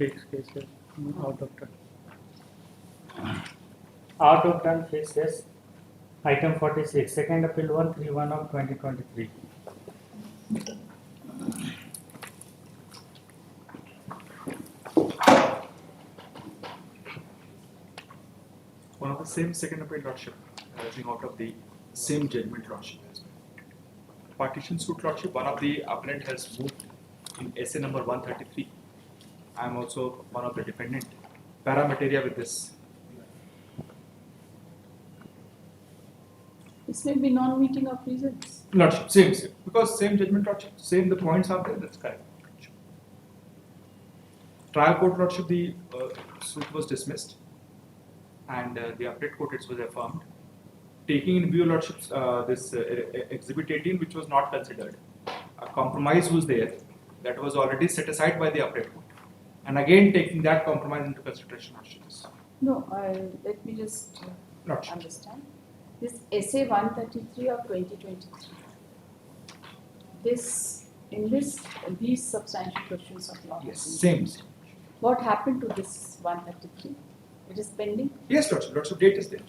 fixed cases, out of turn. Out of turn cases, item 46, second appeal 131 of 2023. One of the same second appeal lordship arising out of the same judgment lordship as well. Partition suit lordship, one of the appellant has moved in essay number 133. I am also one of the defendant. Paramateria with this. This may be non-meeting of reasons. Lordship, same. Because same judgment lordship, same the points are there, that's correct. Trial court lordship, the suit was dismissed and the appellate court it was affirmed. Taking in view lordships this exhibit 18 which was not considered. A compromise was there that was already set aside by the appellate court. And again taking that compromise into consideration lorships. No, let me just Lordship. understand. This essay 133 of 2023. These substantial questions of law. Yes, same. What happened to this 133? It is pending. Yes, lordship. Lordship date is there.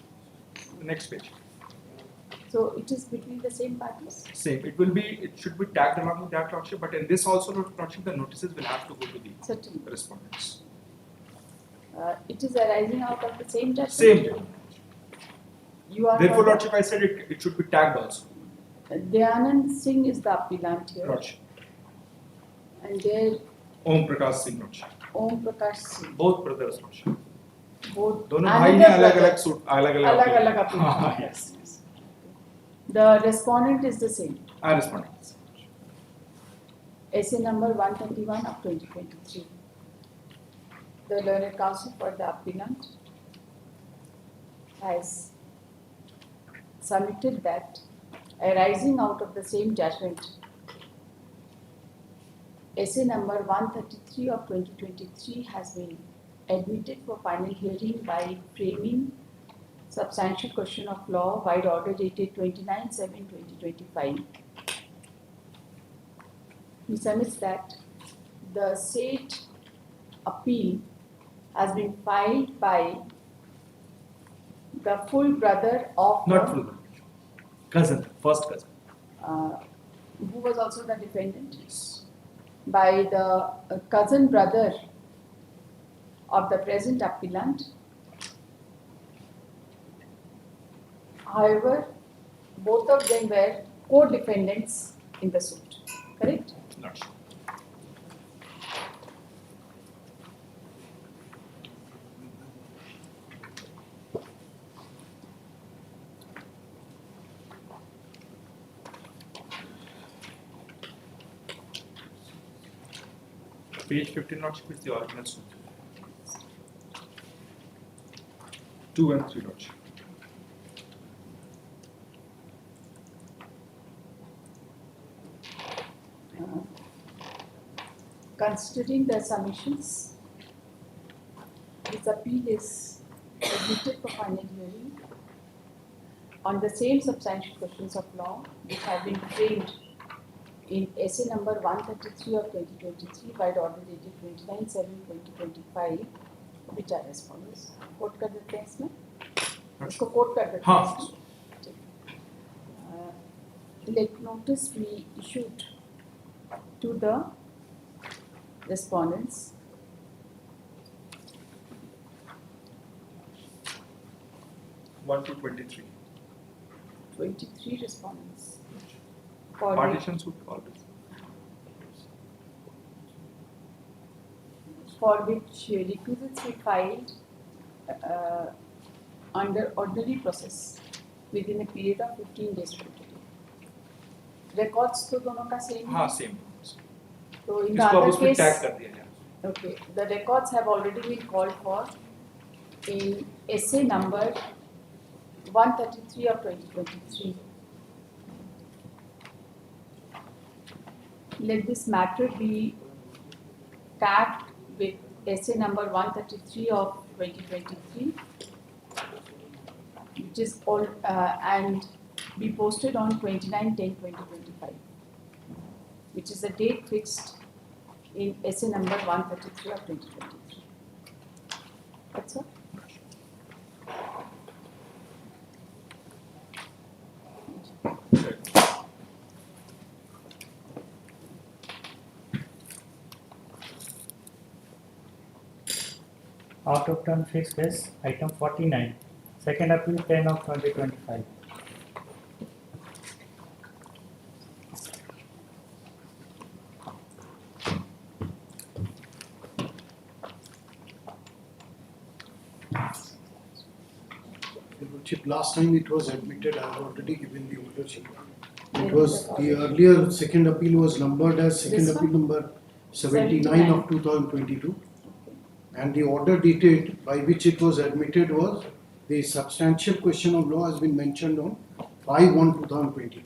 The next page. So it is between the same parties. Same. It should be tagged along with that lordship, but in this also lordship, the notices will have to go to the Certainly. respondents. It is arising out of the same judgment. Same judgment. You are Therefore, not- lordship, I said it should be tagged also. Dayanand Singh is the appellant here. Lordship. And there Om Prakash Singh lordship. Om Prakash Singh. Both brothers lordship. Both. दोनों Another भाई हैं अलग brother. अलग suit अलग अलग appeal. Appeal. Yes. The respondent is the same. I respond. Essay number 131 of 2023. The learned counsel for the appellant has submitted that arising out of the same judgment, essay number 133 of 2023 has been admitted for final hearing by framing substantial question of law by order dated 29/7/2025. He submits that the said appeal has been filed by the full brother of Not the, full. Cousin, first cousin. who was also the defendant, by the cousin brother of the present appellant. However, both of them were co-defendants in the suit. Correct? Not sure. Page 15 lordship is the original suit. 2 and 3 lordship. Considering the submissions, this appeal is admitted for final hearing on the same substantial questions of law which have been framed in essay number 133 of 2023 by the order dated 29/7/2025, which are as follows. Quote कर देते हैं इसमें? इसको quote कर देते हैं हाँ. इसमें? Let notice be issued to the respondents One to 23. 23 respondents for Partition suit always. which requisites were filed under ordinary process within a period of 15 days from today. Records तो दोनों का same है? हाँ same. तो in the इसको अब other उसमें case, tag कर दिया जाए. okay, the records have already been called for in essay number 133 of 2023. Let this matter be tagged with essay number 133 of 2023, which is all and be posted on 29/10/2025, which is the date fixed in essay number 133 of 2023. That's all. Out of turn fixed case, item 49, second appeal 10 of 2025. Last time it was admitted, I have already given the order sheet. It was the earlier second appeal was numbered as second This appeal one? number 79 of 2022, and the order dated by which it was admitted was the substantial question of law has been mentioned on 5/1/2023.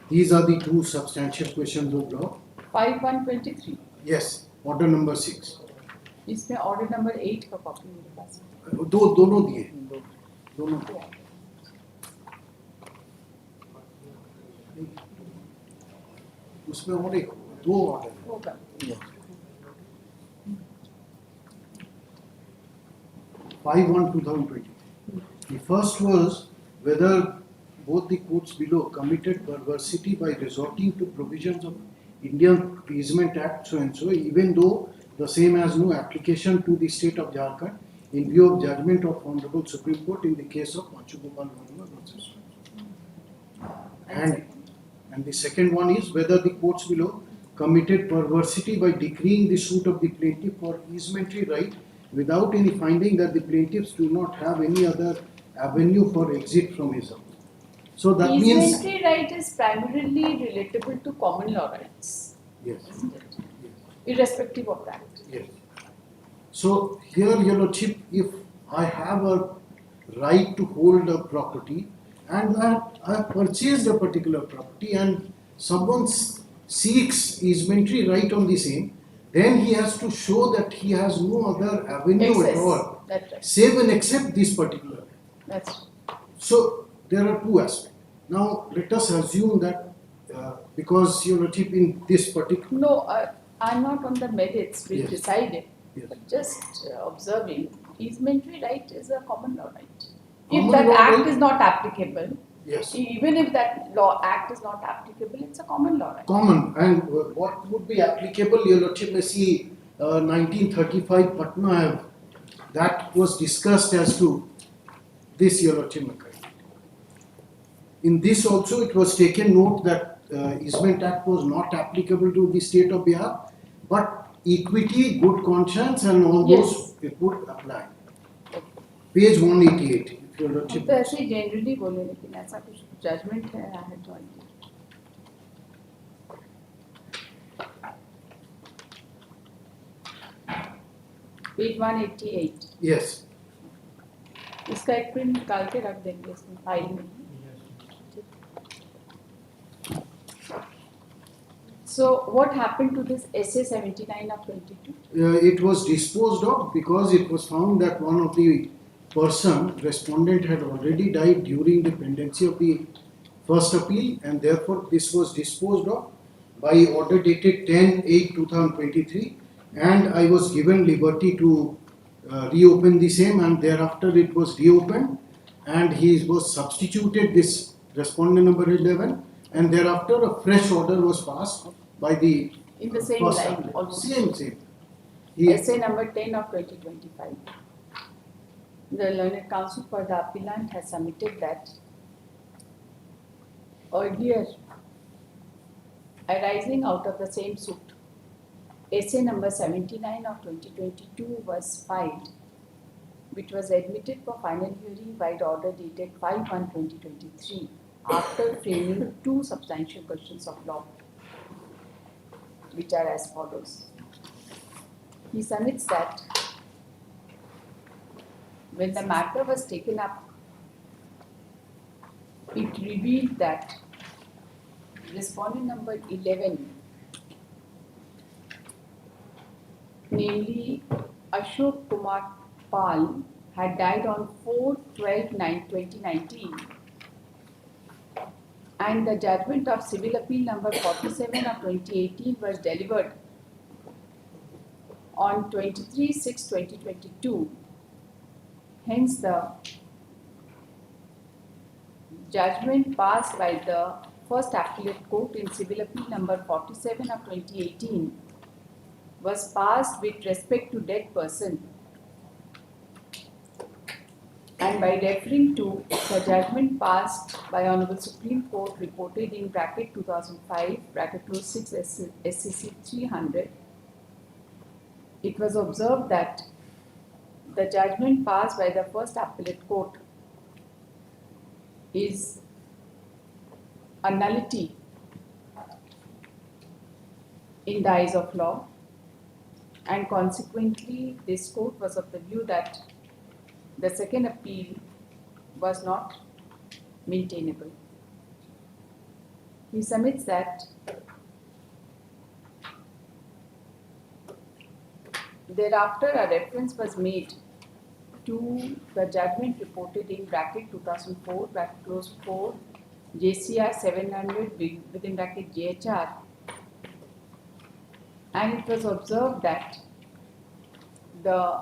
These are the two substantial questions of law. 5/1/23. Yes, order number 6. इसमें order number 8 का copy मेरे पास है। दोनों दिए, दोनों दिए। उसमें और एक दो ऑर्डर है। होगा। Yeah. 5/1/2020. The first was whether both the courts below committed perversity by resorting to provisions of Indian Easement Act so and so, even though the same has no application to the state of Jharkhand in view of judgment of Honorable Supreme Court in the case of Machugopal Verma versus. And the second one is whether the courts below committed perversity by decreeing the suit of the plaintiff for easementary right without any finding that the plaintiffs do not have any other avenue for exit from his house. So that means Easementary right is primarily relatable to common law rights, yes, isn't it? yes, Irrespective of that. yes. So here, Your Lordship, if I have a right to hold a property and that I have purchased a particular property and someone seeks easementary right on the same, then he has to show that he has no other avenue at Excess. all, That's right. save and except this particular. That's right. So there are two aspects. Now let us assume that because Your Lordship in this particular No, I'm not on the merits being Yes. decided, Yes. but just observing, easementary right is a common law right. If Common that law act right- is not applicable, yes, even if that law act is not applicable, it's a common law right. common, and what would be applicable, Your Lordship may see 1935 Patna Act, that was discussed as to this, Your Lordship may correct. In this also it was taken note that Easement Act was not applicable to the state of Bihar, but equity, good conscience and all Yes. those it would apply. Page 188, if Your हम Lordship. तो ऐसे ही generally बोले, लेकिन ऐसा कुछ judgement है, I had no idea. Page 188. Yes, इसका एक प्रिंट निकाल के रख देंगे इसमें फाइल में. So what happened to this SA 79 of 22? it was disposed of because it was found that one of the person, respondent, had already died during the pendency of the first appeal, and therefore this was disposed of by order dated 10/8/2023, and I was given liberty to reopen the same, and thereafter it was reopened, and he was substituted this respondent number 11, and thereafter a fresh order was passed by the In the same first line, applicant. almost. Same. He, SA number 10 of 2025. The learned counsel for the appellant has submitted that earlier, arising out of the same suit, SA number 79 of 2022 was filed, which was admitted for final hearing by the order dated 5/1/2023 after framing two substantial questions of law, which are as follows. He submits that when the matter was taken up, it revealed that respondent number 11, namely Ashok Kumar Pal, had died on 4/12/2019, and the judgment of civil appeal number 47 of 2018 was delivered on 23/6/2022, Hence, the judgment passed by the First Appellate Court in Civil Appeal number 47 of 2018 was passed with respect to dead person, and by referring to the judgment passed by Honorable Supreme Court reported in bracket 2005 bracket close 6 SCC 300, it was observed that the judgment passed by the First Appellate Court is a nullity in the eyes of law, and consequently this court was of the view that the second appeal was not maintainable. He submits that thereafter a reference was made to the judgment reported in bracket 2004 bracket close 4 JCR 700 within bracket JHR, and it was observed that the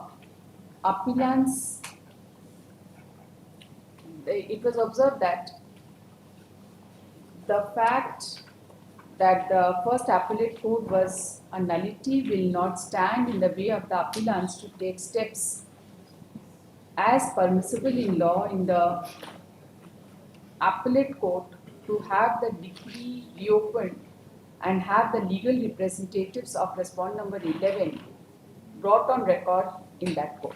appellants, it was observed that the fact that the First Appellate Court was a nullity will not stand in the way of the appellants to take steps as permissible in law in the Appellate Court to have the decree reopened and have the legal representatives of respondent number 11 brought on record in that court.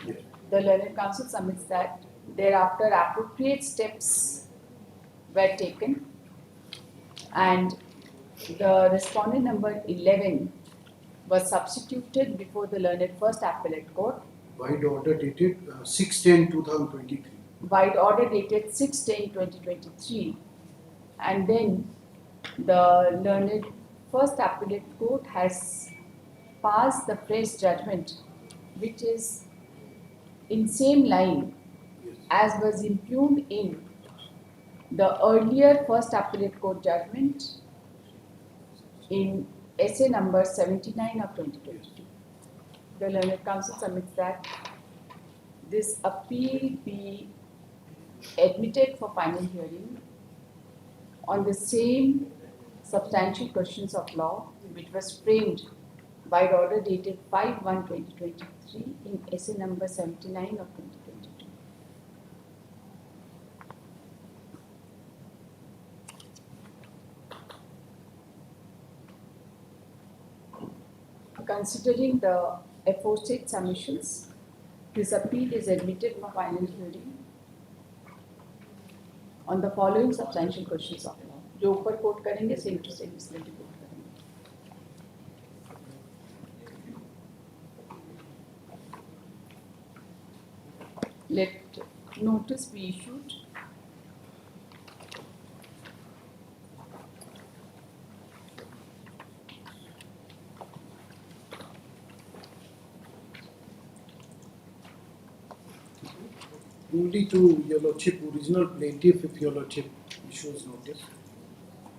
Yes. The learned counsel submits that thereafter appropriate steps were taken, and the respondent number 11 was substituted before the learned First Appellate Court Wide order dated 6/10/2023. by order dated 6/10/2023, and then the learned First Appellate Court has passed the fresh judgment, which is in same line Yes. as was impugned in the earlier First Appellate Court judgment in essay number 79 of 2022. The learned counsel submits that this appeal be admitted for final hearing on the same substantial questions of law which was framed by the order dated 5/1/2023 in essay number 79 of 2022. Considering the aforesaid submissions, this appeal is admitted for final hearing on the following substantial questions of law. जो ऊपर coat करेंगे same to same इसमें भी coat करेंगे. Let notice be issued. Only to Your Lordship, original plaintiff, if Your Lordship issues notice.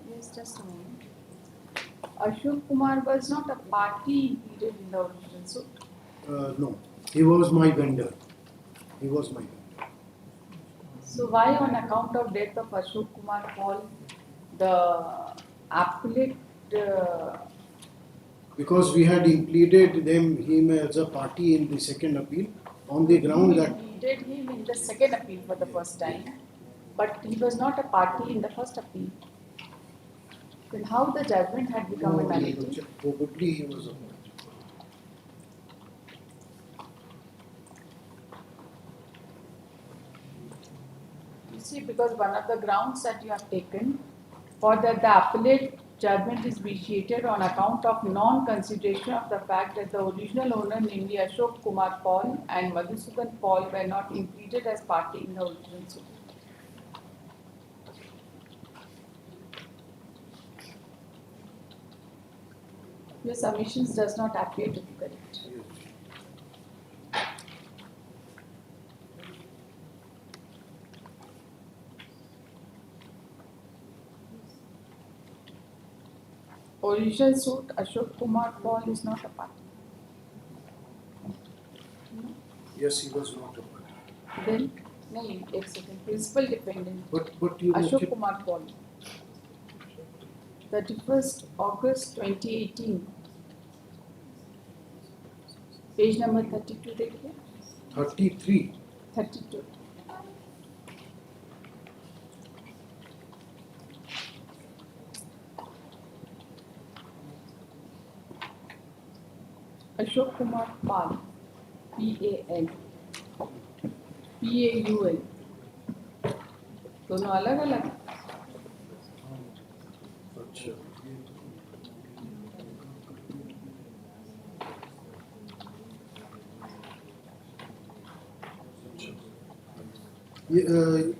Yes, just a moment. Ashok Kumar was not a party included in the original suit. No, he was my vendor. He was my vendor. So why on account of death of Ashok Kumar Paul, the appellate Because we had impleaded him as a party in the second appeal on the ground that did him in the second appeal for the first time, but he was not a party in the first appeal. Then how the judgment had become a Your nullity? Lordship, probably he was a party. You see, because one of the grounds that you have taken for that the appellate judgment is vitiated on account of non-consideration of the fact that the original owner, namely Ashok Kumar Paul and Madhusudan Paul, were not impleaded as party in the original suit. Your submissions does not appear to be correct. Original suit, Ashok Kumar Paul is not a party. Yes, he was not a party. Then, नहीं, एक second, principal defendant, But your Ashok lordship, Kumar Paul. 31st August 2018. Page number 32 देखिए. 33. 32. Ashok Kumar Pal, PAL, PAUL, दोनों अलग अलग. अच्छा.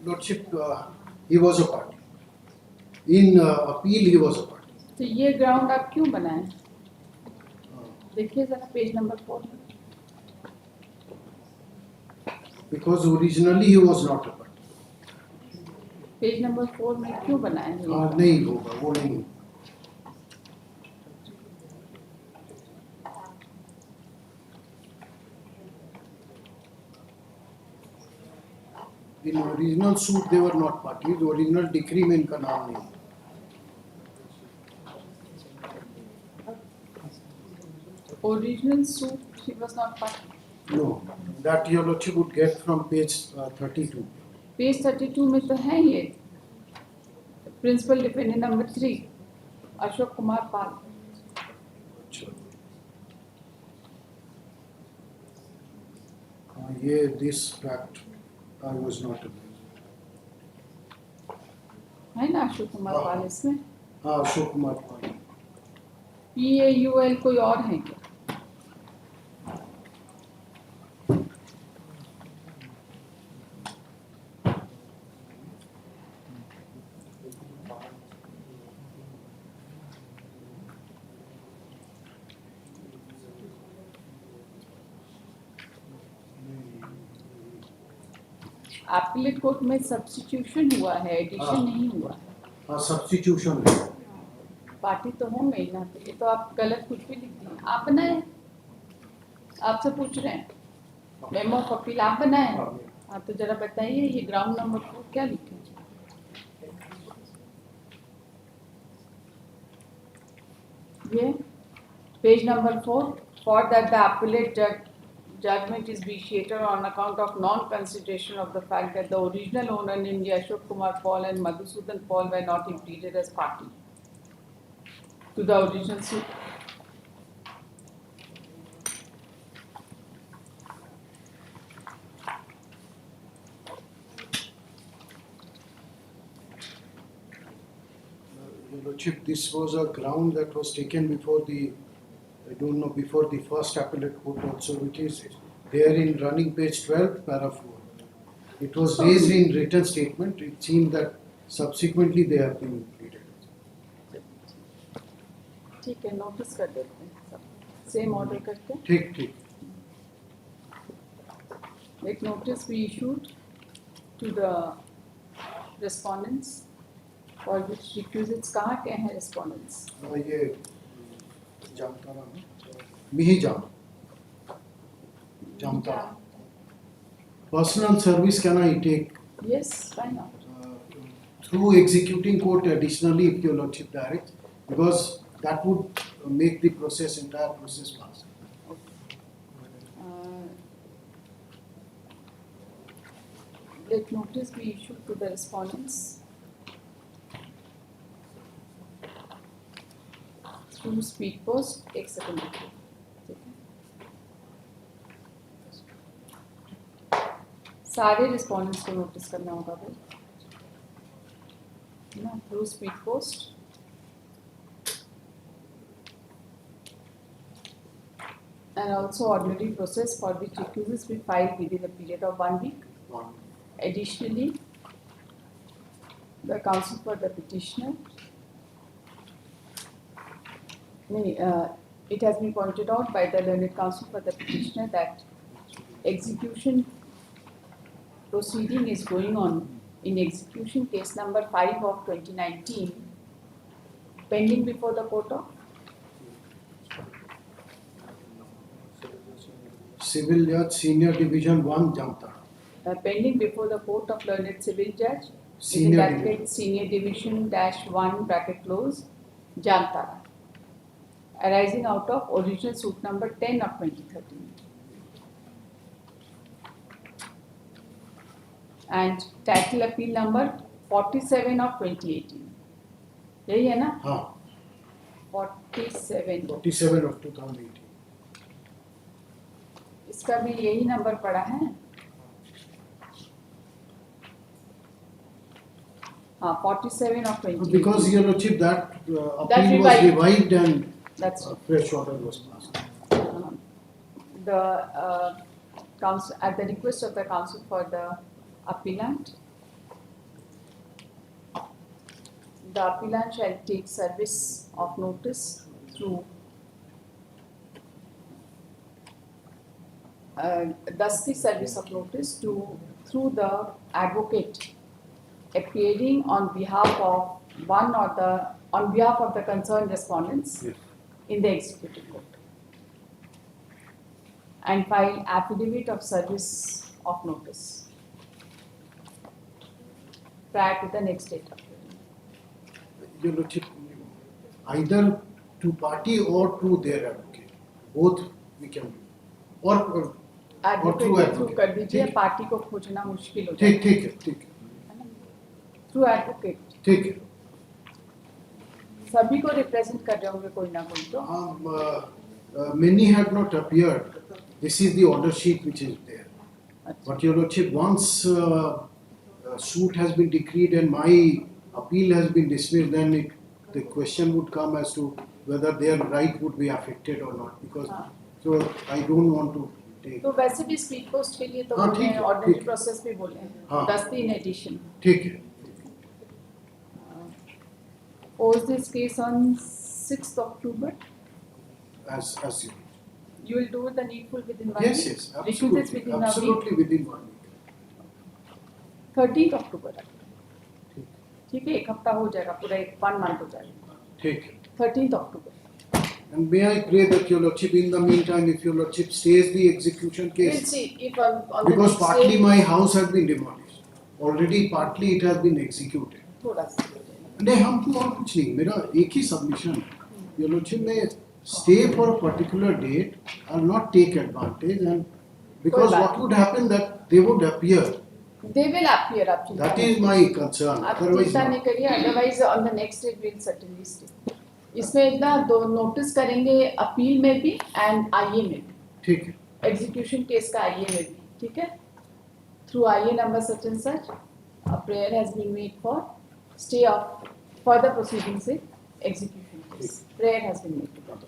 Lordship, he was a party. In appeal, he was a party. तो ये ground आप क्यों बनाए? देखिए जरा पेज नंबर 4 में. Because originally he was not a party. Page number 4 में क्यों बनाए हैं? नहीं होगा, वो नहीं होगा. In original suit they were not parties. Original decree में इनका नाम नहीं. Original suit, he was not part. No, that your lordship would get from page 32. Page 32 में तो है ये. Principal defendant number 3, Ashok Kumar Pal. ये this fact I was not aware. है ना अशोक कुमार पाल इसमें? हाँ, अशोक कुमार पाल. PAUL कोई और है क्या? एपीलेट कोर्ट में सब्स्टिट्यूशन हुआ है, एडिशन नहीं हुआ है. हाँ, सब्स्टिट्यूशन. पार्टी तो होंगे ही ना. तो ये तो आप गलत कुछ भी लिख दिए. आप बनाए, आपसे पूछ रहे हैं. मेमो ऑफ अपील आप बनाए. हाँ तो जरा बताइए ये ग्राउंड नंबर 4 क्या लिखे? ये page number 4, for that the appellate judgment is vitiated on account of non-consideration of the fact that the original owner named Ashok Kumar Paul and Madhusudan Paul were not included as party to the original suit. Your lordship, this was a ground that was taken before the, I don't know, before the first appellate court also, which is there in running page 12, paragraph 4. It was raised in written statement. It seemed that subsequently they have been included. ठीक है, notice कर देते हैं सब. Same order करते हैं. ठीक ठीक. Let notice be issued to the respondents for which requisites कहाँ के हैं respondents? ये जामतारा में मिही Jamtara. Personal service can I take Yes, why not? through executing court additionally if your lordship directs, because that would make the process, entire process faster. Let notice be issued to the respondents through speed post. एक second देखिए. ठीक है. सारे respondents को notice करना होगा भाई. ना through speed post. And also ordinary process for which requisites be filed within a period of 1 week. Additionally, the counsel for the petitioner, it has been pointed out by the learned counsel for the petitioner that execution proceeding is going on in execution case number 5 of 2019, pending before the court of Civil Judge Senior Division 1 Jamtara. pending before the Court of Learned Civil Judge, Senior within Division. bracket Senior Division -1 bracket close, Jamtara, arising out of original suit number 10 of 2013. And title appeal number 47 of 2018. यही है ना? हाँ 47. 47 of 2018. इसका भी यही number पड़ा है. हाँ 47 of 2018. Because Your Lordship, that That appeal was revived. revived and That's fresh order was passed. the counsel, at the request of the counsel for the appellant, the appellant shall take service of notice through thus the service of notice through the advocate appearing on behalf of the concerned respondents Yes. in the executive court, and file affidavit of service of notice prior to the next date of hearing. Your Lordship, either to party or to their advocate, both we can do. Or advocate through के advocate. Through कर दीजिए, ठीक। Party को खोजना मुश्किल हो ठीक जाएगा. ठीक है थ्रू एडवोकेट ठीक है. सभी को रिप्रेजेंट कर रहे होंगे कोई ना कोई तो. Many had not appeared. This is the order sheet which is there. But Your Lordship, once suit has been decreed and my appeal has been dismissed, then the question would come as to whether their right would be affected or not. Because हाँ. so I don't want to take. तो वैसे भी speed post के लिए तो हाँ, बोले ठीक हैं, है, ऑर्डिनरी ठीक। प्रोसेस भी बोले हैं. हाँ। 10 दिन एडिशन. ठीक है. Post this case on 6th October. As you. You will do the needful within 1 Yes, week. yes, Recruit this absolutely, within a week. absolutely within 1 week. 13th October. ठीक. ठीक है, एक हफ्ता हो जाएगा, पूरा 1 month हो जाएगा. ठीक है. 13th October. And may I pray that Your Lordship, in the meantime, if Your Lordship stays the execution We'll case, see if on the because next partly day, my house has been demolished, already partly it has been executed. थोड़ा सा. नहीं हमको और कुछ नहीं, मेरा एक ही submission है. Your Lordship, may stay for a particular date, I'll not take advantage, and because कोई बात what would happen that they would appear, They will appear, आप चिंता that नहीं is my concern, आप otherwise चिंता नहीं not. करिए, otherwise on the next day will certainly stay. इसमें इतना दो नोटिस करेंगे अपील में भी एंड आईए में भी, ठीक है. एग्जीक्यूशन केस का आईए में भी. ठीक है, थ्रू आईए number such and such a prayer has been made for stay of further proceedings in execution case. Prayer has been made to that.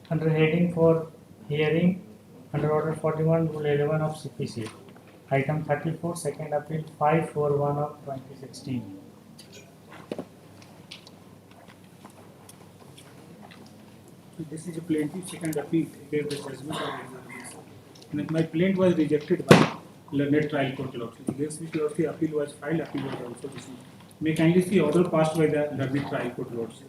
Under heading for hearing, under order 41 rule 11 of CPC, item 34, second appeal 541 of 2016. This is a plaintiff second appeal against the judgment of examination. And my plaint was rejected by learned trial court lordship. Against which lordship appeal was filed, appeal was also dismissed. May kindly see order passed by the learned trial court lordship.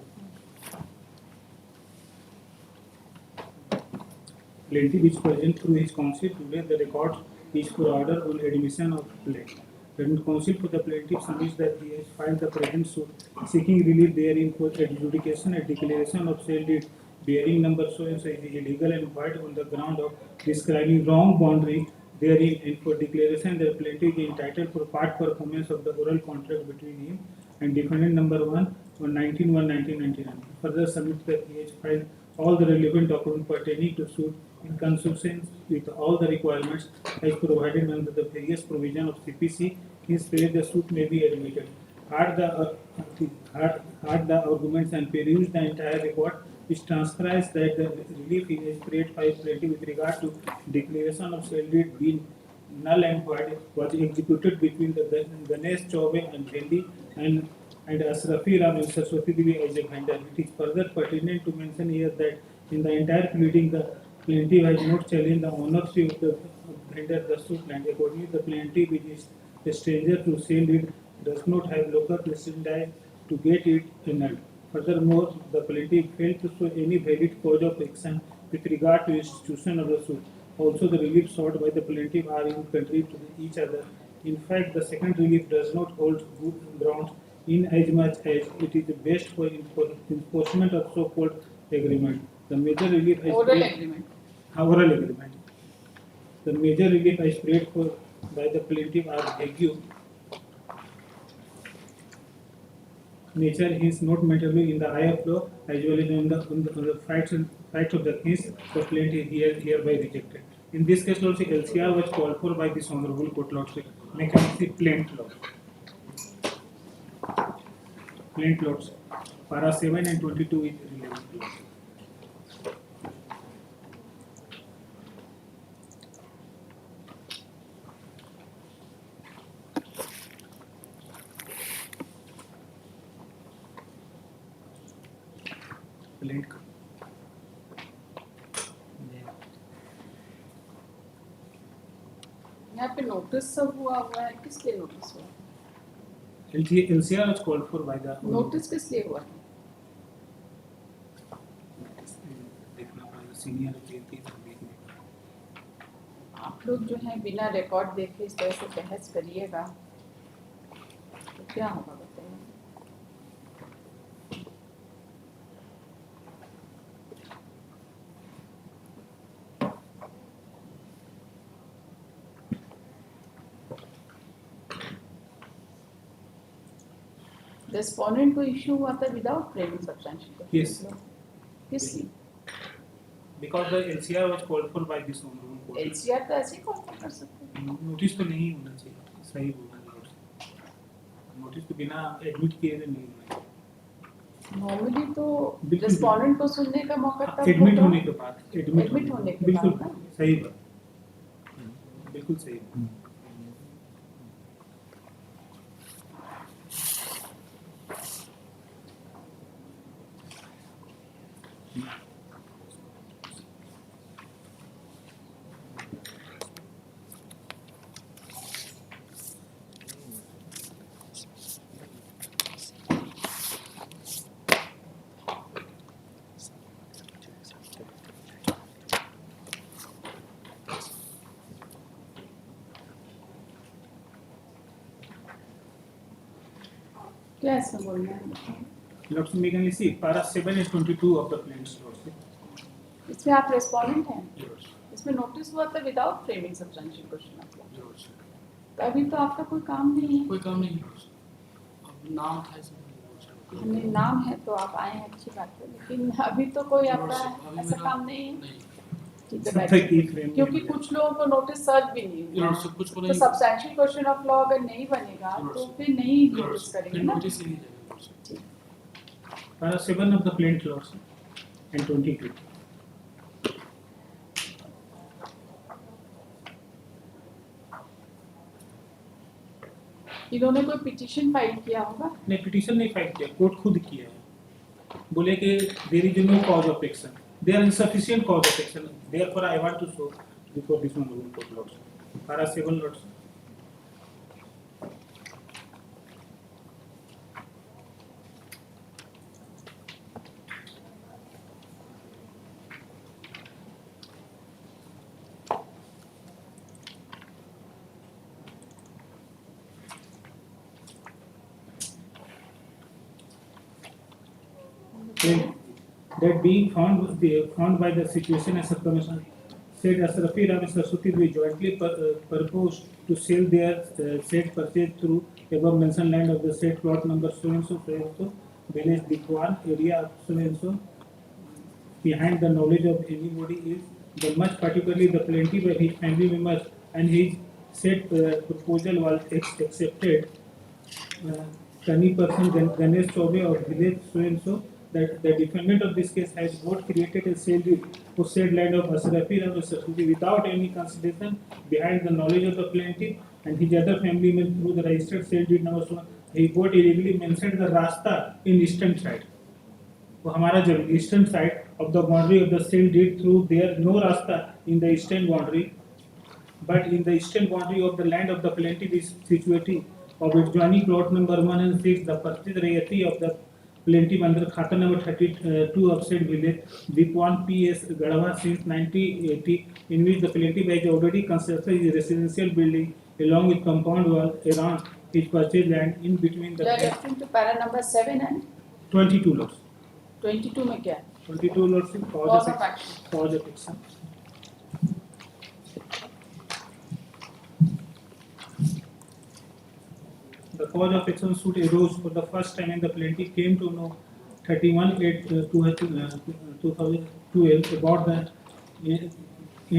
Plaintiff is present through his counsel today. The record is for order on admission of plaint. Present counsel for the plaintiff submits that he has filed the present suit seeking relief therein for adjudication and declaration of sale deed bearing number so and so is illegal and void on the ground of describing wrong boundary therein, and for declaration that plaintiff is entitled for part performance of the oral contract between him and defendant number 1 on 19/1/1999. Further submits that he has filed all the relevant documents pertaining to suit in consonance with all the requirements as provided under the various provision of CPC. His praise the suit may be admitted. Heard the arguments and perused the entire record, which transcribes that the relief is prayed by plaintiff with regard to declaration of sale deed being null and void was executed between the Ganesh Chaube and Bhendi and Asrafi Ram and Saraswati Devi as a vendor. It is further pertinent to mention here that in the entire pleading, the plaintiff has not challenged the ownership of the vendor, the suit land. Accordingly, the plaintiff is a stranger to sale deed, does not have local precedent to get it annulled. Furthermore, the plaintiff failed to show any valid cause of action with regard to institution of the suit. Also, the relief sought by the plaintiff are in contrary to each other. In fact, the second relief does not hold good ground in as much as it is based for enforcement of so-called agreement. The major relief is Oral agreement. oral agreement. The major relief I spread for by the plaintiff are vague nature is not materially in the eye of law as well as on the facts of the case. The plaintiff hereby rejected. In this case, also LCR was called for by this honorable court lordship. Mechanistic plaint law. Plaint laws. Para 7 and 22 is relevant law. Plaint. यहाँ पे notice सब हुआ है, किस लिए notice हुआ? LCR was called for by the notice किस लिए हुआ? देखना पड़ेगा सीनियर देखते देखने आप लोग जो है बिना रिकॉर्ड देखे इस तरह से बहस करिएगा तो क्या होगा बताइए? रेस्पोंडेंट को इशू हुआ था विदाउट फ्रेमिंग सब्सटेंशियल Yes. किस लिए? because the LCR was called for by this honorable court. LCR तो ऐसे ही कॉल कर सकते हैं। नोटिस तो नहीं होना चाहिए, सही बोलना है। नोटिस तो बिना एडमिट किए नहीं होना चाहिए। नॉर्मली तो बिल्कुल। रेस्पोंडेंट को सुनने का मौका तब एडमिट होगा। होने के बाद एडमिट होने के बिल्कुल बाद ना। सही बात, बिल्कुल सही बात। क्या इसमें बोलना है? Lordship, we can see para 7 and 22 of the plaintiff's lordship. इसमें आप रेस्पोंडेंट हैं। इसमें नोटिस हुआ था विदाउट फ्रेमिंग सब्सटेंशियल क्वेश्चन आपको। तो अभी तो आपका कोई काम नहीं है। कोई काम नहीं है। अब नाम था इसमें। हमें नाम है तो आप आए हैं, अच्छी बात है, लेकिन अभी तो कोई आपका अभी ऐसा मेरा- काम नहीं है। नहीं। ठीक है, Thank बैठिए। you, friend. क्योंकि कुछ लोगों को नोटिस सर्व भी नहीं हुआ। लॉर्डशिप कुछ को तो नहीं। सब्सटेंशियल क्वेश्चन ऑफ लॉ अगर नहीं बनेगा तो फिर नहीं नोटिस करेंगे फिर ना। नोटिस ही नहीं जाएगा लॉर्डशिप। ठीक। Para 7 of the plaintiff's lordship and 22. इन्होंने कोई पिटीशन फाइल किया होगा। ने पिटीशन नहीं फाइल किया, कोर्ट खुद किया है। बोले कि there is no cause of action, there is sufficient cause of action, therefore I want to show before this honourable court lords. para 7 lords. That being found by the situation and circumstances, said Asrafi Ram and Saraswati we jointly proposed to sell their said purchase through above mentioned land of the said plot number so and so, village Dikwan, area of so and so, behind the knowledge of anybody is the much particularly the plaintiff and his family members, and his said proposal was accepted. Sunny person Ganesh Chaube of village so and so, that the defendant of this case has both created a sale deed for said land of Asrafi Ram and Saraswati without any consideration behind the knowledge of the plaintiff and his other family members through the registered sale deed number 1. He both illegally mentioned the rasta in eastern side. वो हमारा जो eastern side of the boundary of the sale deed through there no रास्ता in the eastern boundary, but in the eastern boundary of the land of the plaintiff is situated of adjoining plot number 1 and 6, the purchase realty of the plaintiff under खाता number 32 upside village Dipwan PS Gadhwa since 1980, in which the plaintiff has already constructed his residential building along with compound wall around his purchased land in between You are the referring to para number 7 and 22 lots. 22 में क्या है? 22 lots in Cause of action. cause of action. The cause of action suit arose for the first time when the plaintiff came to know 31/8/2012 about the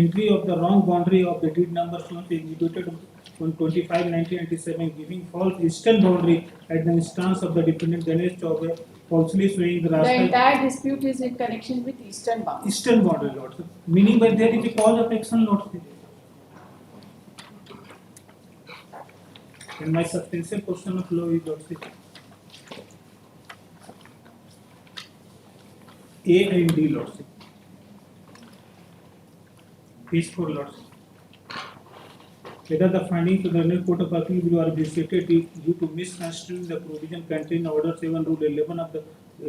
entry of the wrong boundary of the deed number shown executed on 25/1997, giving false eastern boundary at the instance of the defendant Ganesh Chaubey, falsely showing the The Rasta entire dispute is in connection with eastern boundary. eastern boundary lots. Meaning by there is a cause of action lots. And my substantial question of law is also A and D lots. Page 4 lots. Whether the findings of the London Court of Appeal are vitiated due to misconstruing the provision contained in Order 7 Rule 11 of the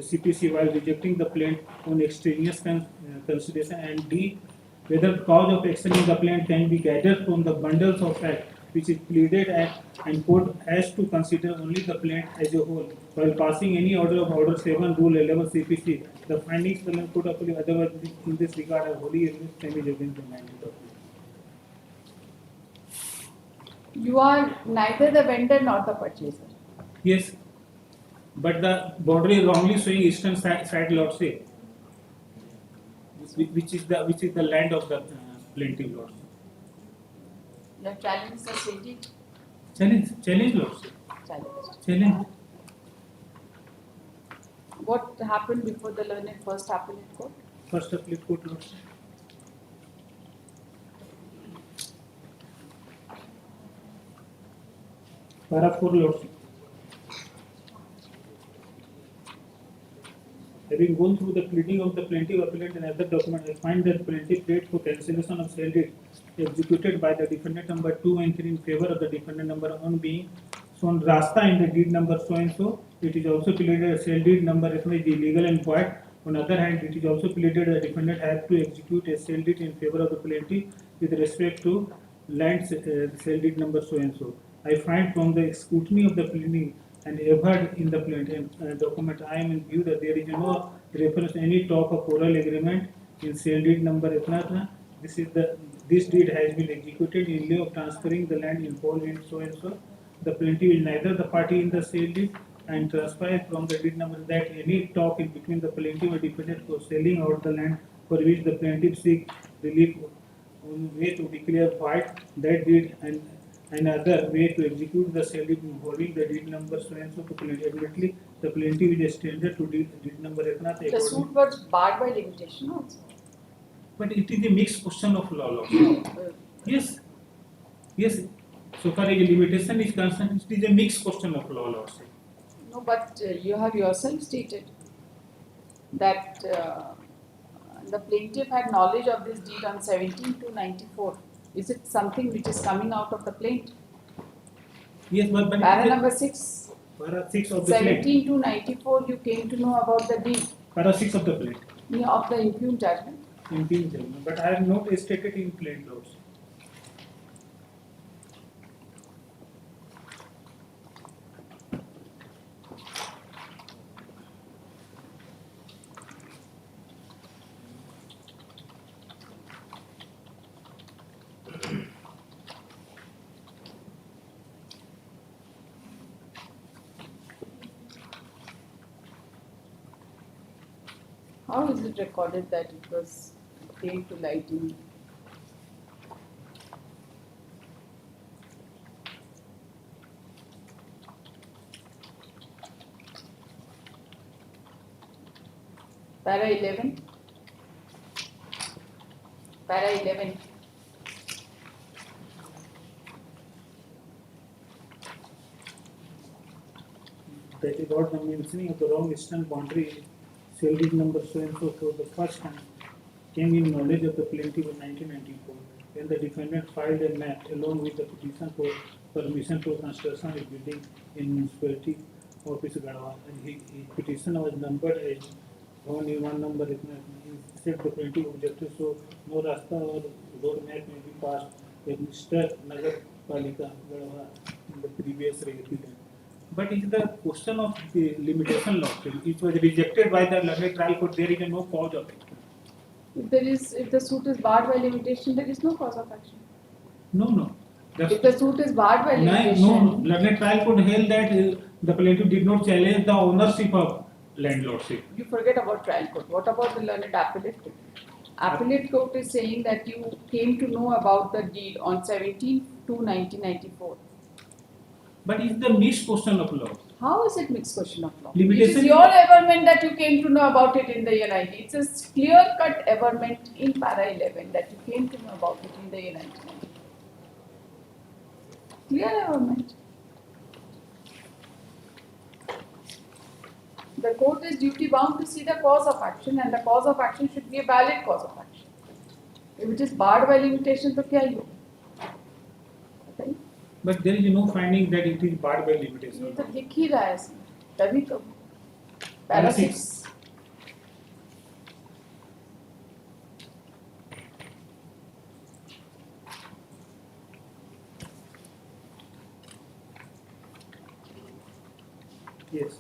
CPC while rejecting the plaint on extraneous consideration, and D, whether the cause of action in the plaint can be gathered from the bundles of facts which is pleaded and court has to consider only the plaint as a whole while passing any order of Order 7 Rule 11 CPC. The findings of the London Court of Appeal otherwise in this regard are wholly against the mandate of law. You are neither the vendor nor the purchaser. Yes, but the boundary is wrongly showing eastern side lot say, which is the land of the plaintiff lot. You have challenged the city. Challenge lot say. Challenge. What happened before the learned first appellate court? First appellate court lot say. Para 4 lot say. Having gone through the pleading of the plaintiff, appellant and other documents, I find that plaintiff paid for cancellation of sale deed executed by the defendant number 2 and 3 in favor of the defendant number 1 being shown Rasta in the deed number so and so. It is also pleaded a sale deed number is illegal and void. On other hand, it is also pleaded the defendant had to execute a sale deed in favor of the plaintiff with respect to land sale deed number so and so. I find from the scrutiny of the pleading and averred in the plaintiff document, I am in view that there is no reference to any talk of oral agreement in sale deed number etna. This deed has been executed in lieu of transferring the land involved in so and so. The plaintiff is neither the party in the sale deed and transfer from the deed number that any talk in between the plaintiff and defendant for selling out the land for which the plaintiff seek relief on way to declare void that deed and another way to execute the sale deed involving the deed number so and so to plaintiff. Admittedly, the plaintiff is a stranger to deed number etna. The suit was barred by limitation also. But it is a mixed question of law. Yes. So far as limitation is concerned, it is a mixed question of law. No, but you have yourself stated that the plaintiff had knowledge of this deed on 17/2/94. Is it something which is coming out of the plaint? Yes, but Para number 6. Para 6 of the plaint. 17/2/94, you came to know about the deed. Para 6 of the plaint. Of the impugned judgment. Impugned judgment, but I have not stated in plaint laws. How is it recorded that it was came to light in? Para 11. Para 11. That is what the mentioning of the wrong eastern boundary sale deed number so and so for the first time came in knowledge of the plaintiff in 1994 when the defendant filed a map along with the petition for permission for construction of a building in municipality Office Garhwal, and his petition was numbered as only one number is instead the plaintiff objected, so no rasta or road map may be passed in Mr. Nagar Palika Garhwal in the previous regulator. But it is the question of the limitation law. It was rejected by the learned trial court. There is no cause of it. If the suit is barred by limitation, there is no cause of action. No. If the suit is barred by No, limitation, learned trial court held that the plaintiff did not challenge the ownership of landlordship. you forget about trial court. What about the learned appellate court? Appellate court is saying that you came to know about the deed on 17/2/1994. But it's the mixed question of law. How is it mixed question of law? Limitation It is is- your averment that you came to know about it in the NID. It's a clear-cut averment in para 11 that you came to know about it in the NID. Clear averment. The court is duty bound to see the cause of action, and the cause of action should be a valid cause of action. If it is barred by limitation, तो क्या ही हो? बताइए? But there is no finding that it is barred by ये limitation. तो लिख ही रहा है इसमें, तभी तो para 6. Yes.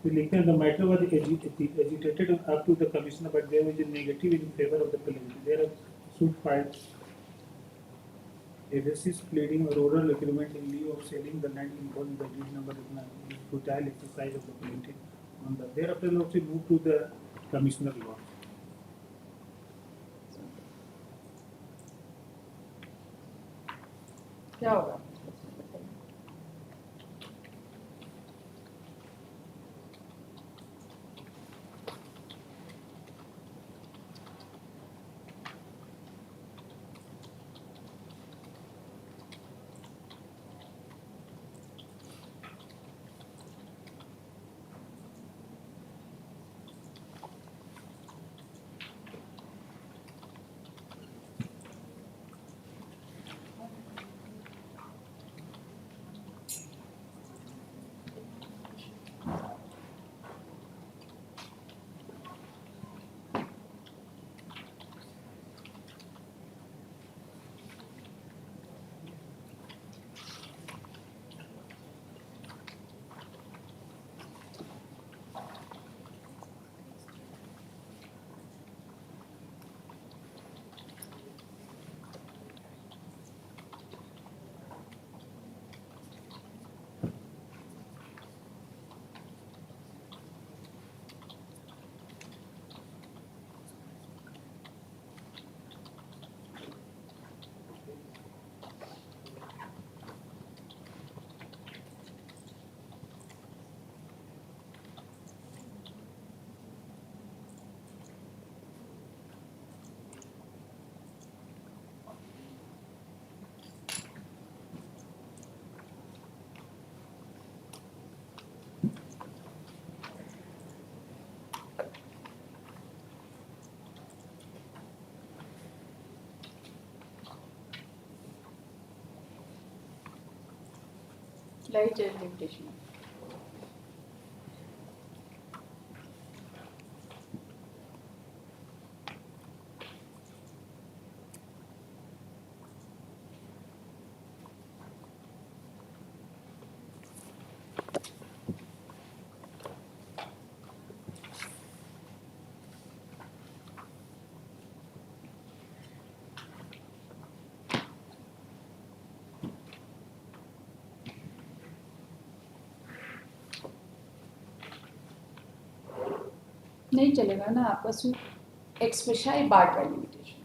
We likhte hain, the matter was agitated up to the commissioner, but there was a negative in favor of the plaintiff. There are suit filed. Agencies pleading a rural agreement in lieu of selling the land involved in the deed number is futile exercise of the plaintiff. On the thereafter, also move to the commissioner law. क्या होगा? Light limitation. नहीं चलेगा ना आपका suit एक्सपेशाई barred by limitation.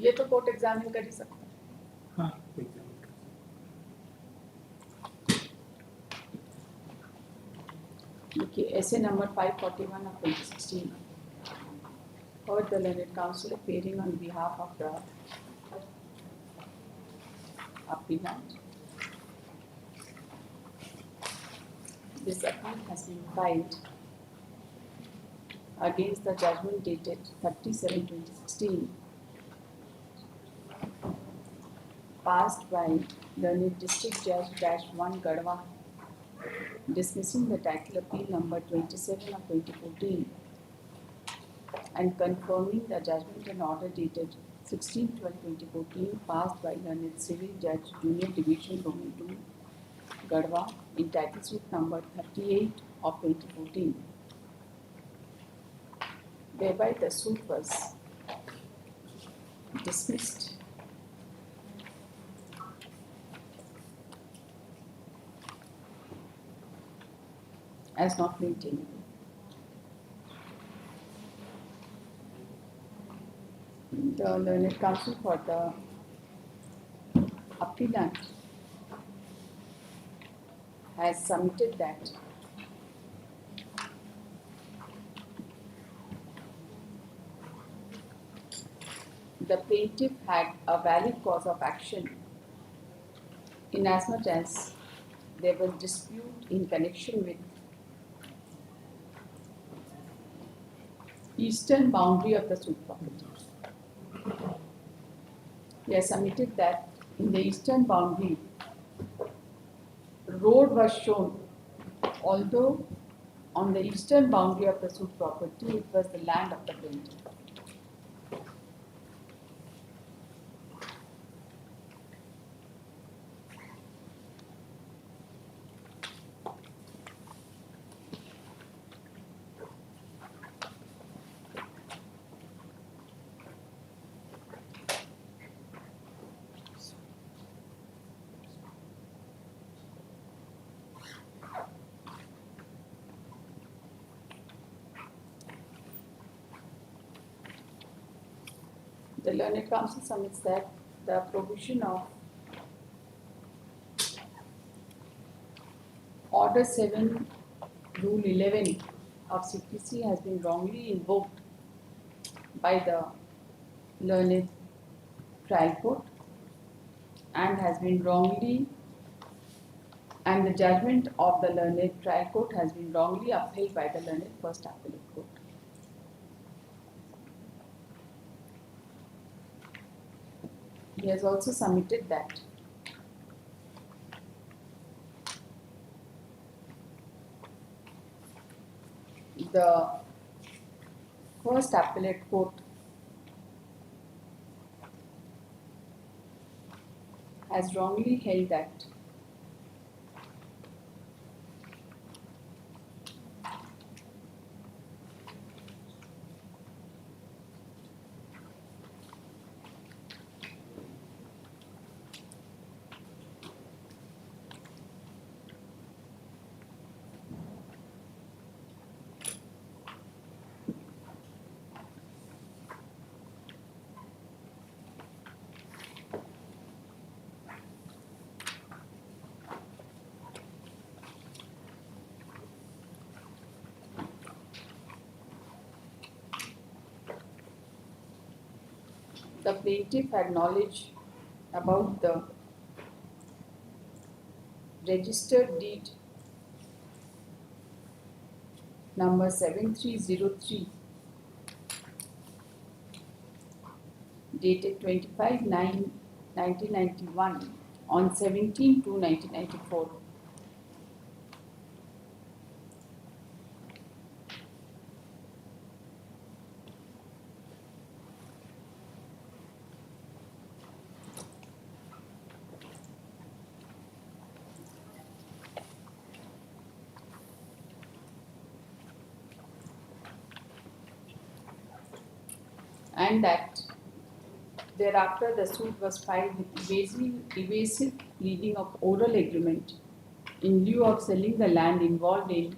ये तो court examine कर ही सकता है. हाँ, example. देखिए ऐसे number 541 of 2016. Heard the learned counsel appearing on behalf of the applicant. This appeal has been filed against the judgment dated 30/7/2016 passed by learned District Judge -1 Garhwa, dismissing the title appeal number 27 of 2014 and confirming the judgment and order dated 16/12/2014 passed by learned Civil Judge Junior Division Roman 2 Garhwa in title suit number 38 of 2014, whereby the suit was dismissed as not maintainable. The learned counsel for the appellant has submitted that the plaintiff had a valid cause of action inasmuch as there was dispute in connection with eastern boundary of the suit property. He has submitted that in the eastern boundary, road was shown, although on the eastern boundary of the suit property, it was the land of the plaintiff. The learned counsel submits that the provision of Order 7, Rule 11 of CPC has been wrongly invoked by the learned trial court and has been wrongly, and the judgment of the learned trial court has been wrongly upheld by the learned first appellate court. He has also submitted that the first appellate court has wrongly held that the plaintiff had knowledge about the registered deed number 7303 dated 25/9/1991 on 17/2/1994. And that thereafter the suit was filed with evasive pleading of oral agreement in lieu of selling the land involved in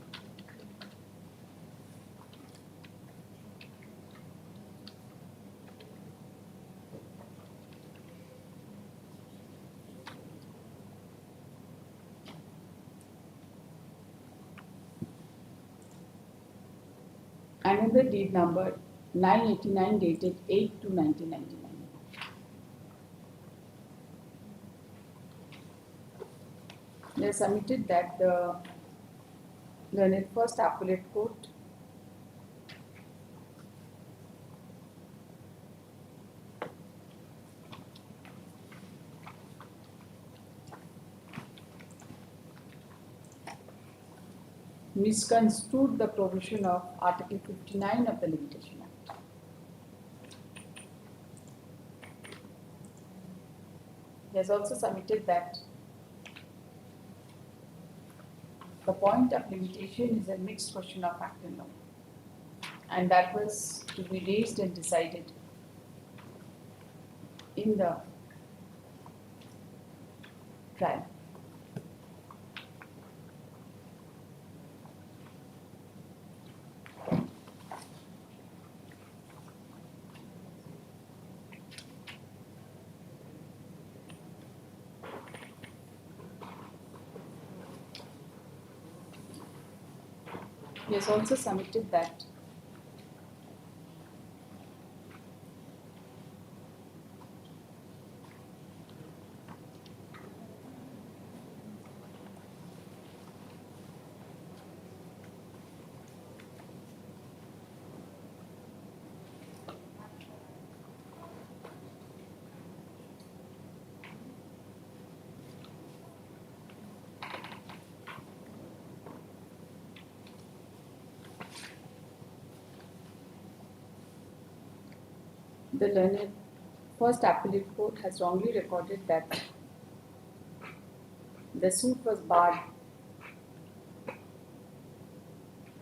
another deed number 989 dated 8/2/1999. They submitted that the learned first appellate court misconstrued the provision of Article 59 of the Limitation Act. He has also submitted that the point of limitation is a mixed question of fact and law, and that was to be raised and decided in the trial. He has also submitted that the learned First Appellate Court has wrongly recorded that the suit was barred,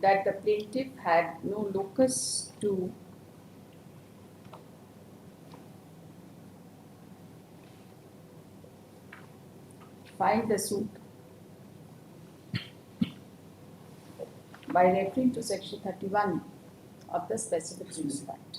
that the plaintiff had no locus to file the suit by referring to Section 31 of the Specific Relief Act.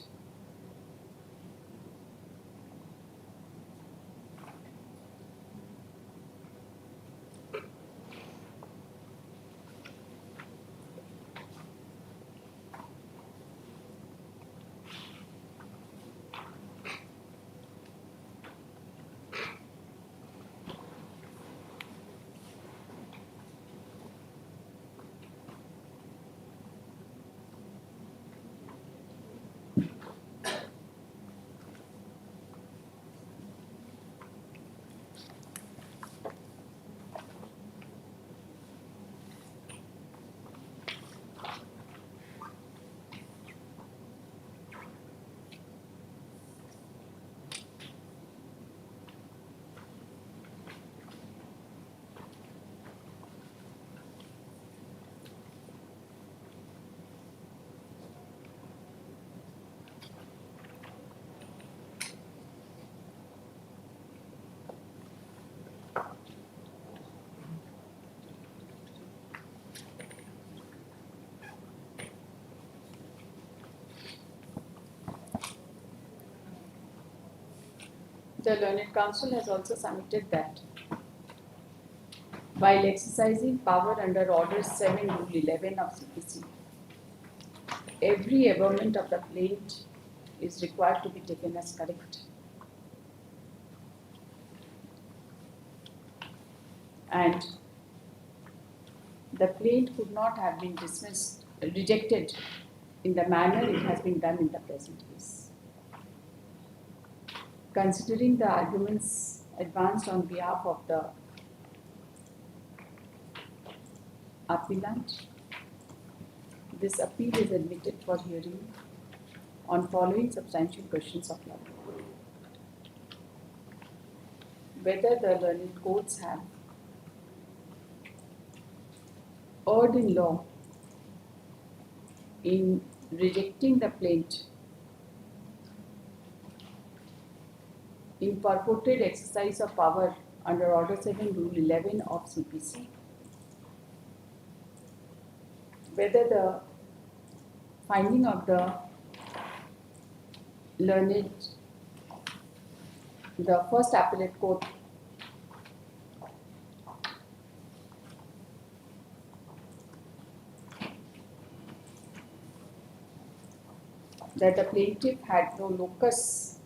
The learned counsel has also submitted that while exercising power under Order 7 Rule 11 of CPC, every averment of the plaint is required to be taken as correct. And the plaint could not have been rejected in the manner it has been done in the present case. Considering the arguments advanced on behalf of the appellant, this appeal is admitted for hearing on following substantial questions of law. Whether the learned courts have erred in law in rejecting the plaint in purported exercise of power under Order 7 Rule 11 of CPC, whether the finding of the learned, the First Appellate Court that the plaintiff had no locus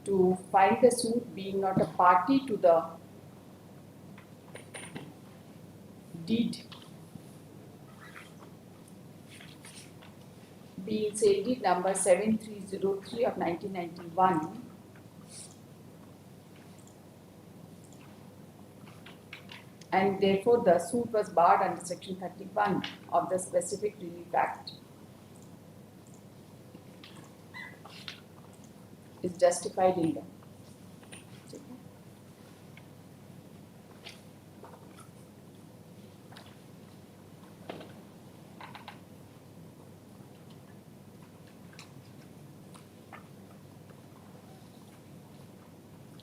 to file the suit, being not a party to the deed, being say deed number 7303 of 1991, and therefore the suit was barred under section 31 of the Specific Relief Act is justified in law.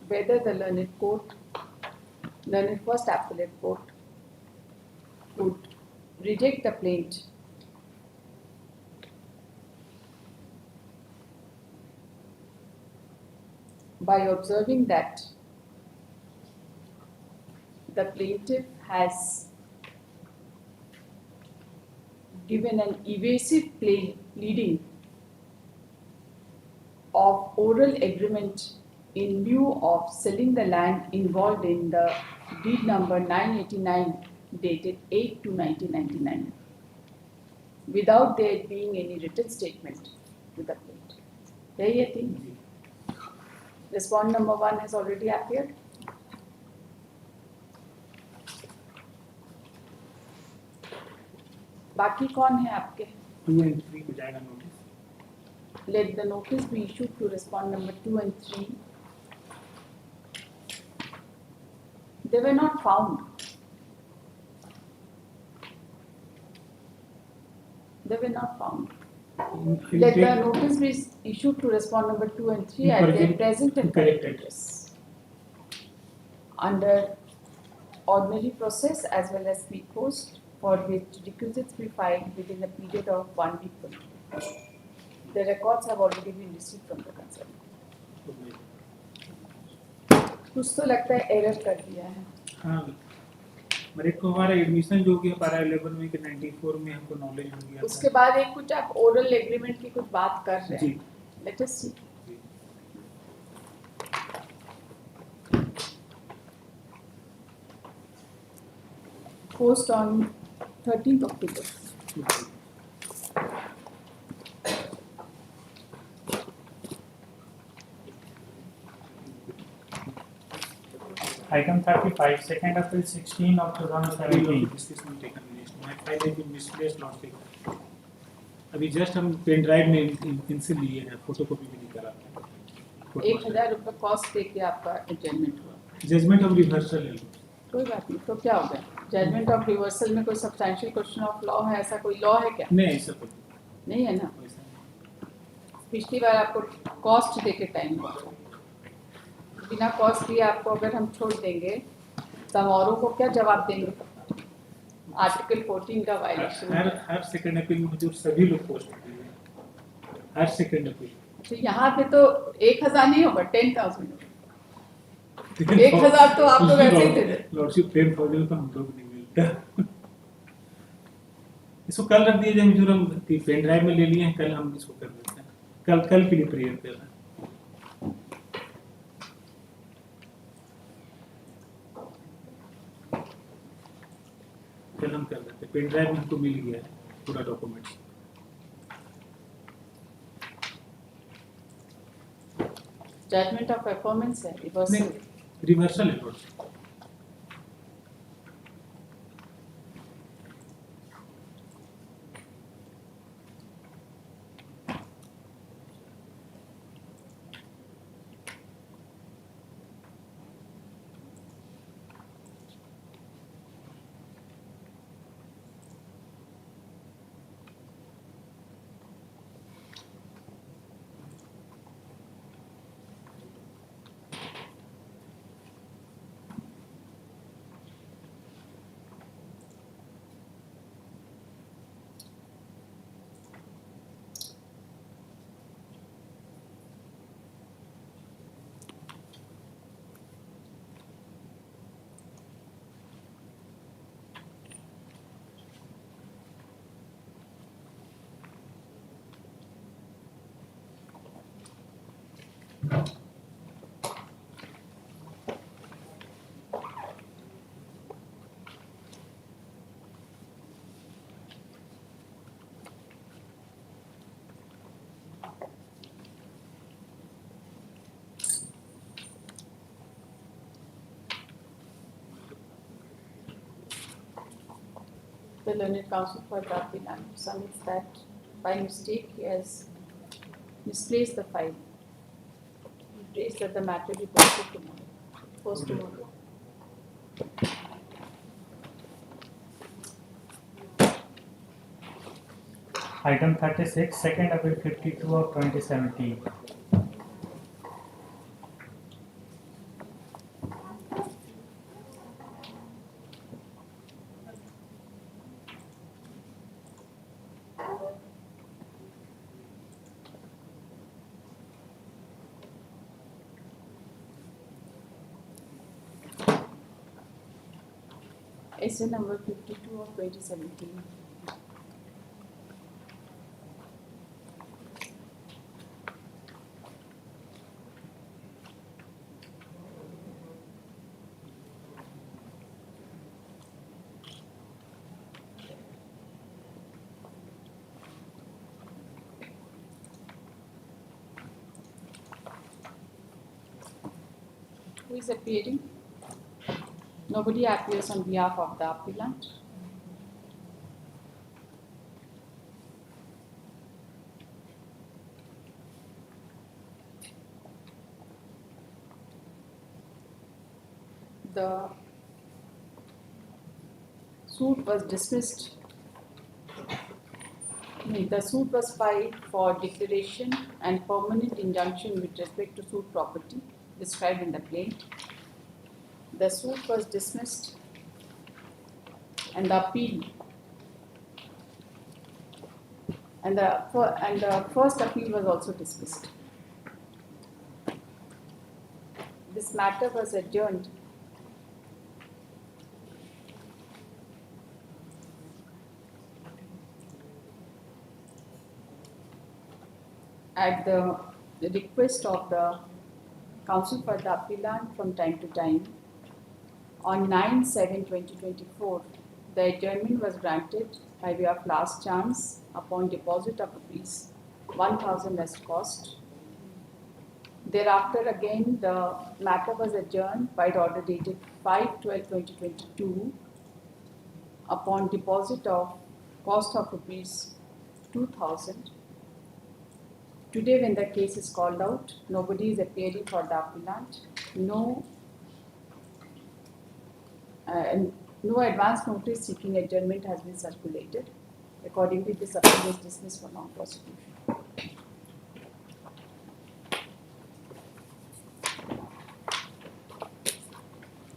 Whether the learned first appellate court would reject the plaint by observing that the plaintiff has given an evasive pleading of oral agreement in lieu of selling the land involved in the deed number 989 dated 8/2/1999 without there being any written statement to the plaintiff. There you think. Respondent number 1 has already appeared. बाकी कौन है आपके? 2 and 3 को जाएगा notice. Let the notice be issued to respondent number 2 and 3. They were not found. They were not found. Let the notice be issued to respondent number 2 and 3 at their present and correct address. Under ordinary process as well as speed post, for which requisites be filed within a period of 1 week. The records have already been received from the concerned. कुछ तो लगता है error कर दिया है. हाँ, मेरे को हमारा एडमिशन जो कि पारा 11 में कि 94 में हमको नॉलेज हो गया. उसके बाद एक कुछ आप ओरल एग्रीमेंट की कुछ बात कर रहे हैं. Let us see. Post on 13th October. Item 35, second April 16 of 2017. अभी जस्ट हम पेन ड्राइव में इनसे लिए हैं, फोटोकॉपी भी निकाला. 1000 रुपये कॉस्ट दे के आपका एडजमेंट हुआ. जजमेंट ऑफ रिवर्सल है. कोई बात नहीं. तो क्या हो गया? जजमेंट ऑफ रिवर्सल में कोई सब्सटैंशियल क्वेश्चन ऑफ लॉ है? ऐसा कोई लॉ है क्या? नहीं, ऐसा कुछ नहीं है ना. पिछली बार आपको कॉस्ट दे के टाइम हुआ. बिना कॉस्ट दिए आपको अगर हम छोड़ देंगे तो हम औरों को क्या जवाब देंगे? आर्टिकल 14 का वायलेशन. हर सेकंड अपील में जो सभी लोग पोस्ट करते हैं, हर सेकंड अपील. तो यहाँ पे तो 1000 नहीं होगा, 10,000 होगा. 1000 तो आप लोग ऐसे ही दे दे. लॉर्डशिप 10,000 तो हम लोग नहीं मिलता. इसको कल रख दिया जाए, जो हम पेन ड्राइव में ले लिए हैं, कल हम इसको कर देते हैं. कल के लिए प्रेयर कर रहे हैं. कल हम कर देते हैं. पेन ड्राइव में हमको मिल गया है पूरा डॉक्यूमेंट. जजमेंट ऑफ परफॉर्मेंस है, रिवर्सल. रिवर्सल है lordship. The learned counsel for the appellant submits that by mistake he has misplaced the file. He prays that the matter be posted tomorrow. Post tomorrow. Item 36, second appeal 52 of 2017. Essay number 52 of 2017. Who is appearing? Nobody appears on behalf of the appellant. The suit was dismissed. The suit was filed for declaration and permanent injunction with respect to suit property described in the plaint. The suit was dismissed and the appeal and the first appeal was also dismissed. This matter was adjourned at the request of the counsel for the appellant from time to time. On 9/7/2024, the adjournment was granted by way of last chance upon deposit of rupees 1,000 as cost. Thereafter again the matter was adjourned by the order dated 5/12/2022 upon deposit of cost of rupees 2,000. Today when the case is called out, nobody is appearing for the appellant. No advance notice seeking adjournment has been circulated. Accordingly, this appeal is dismissed for non-prosecution.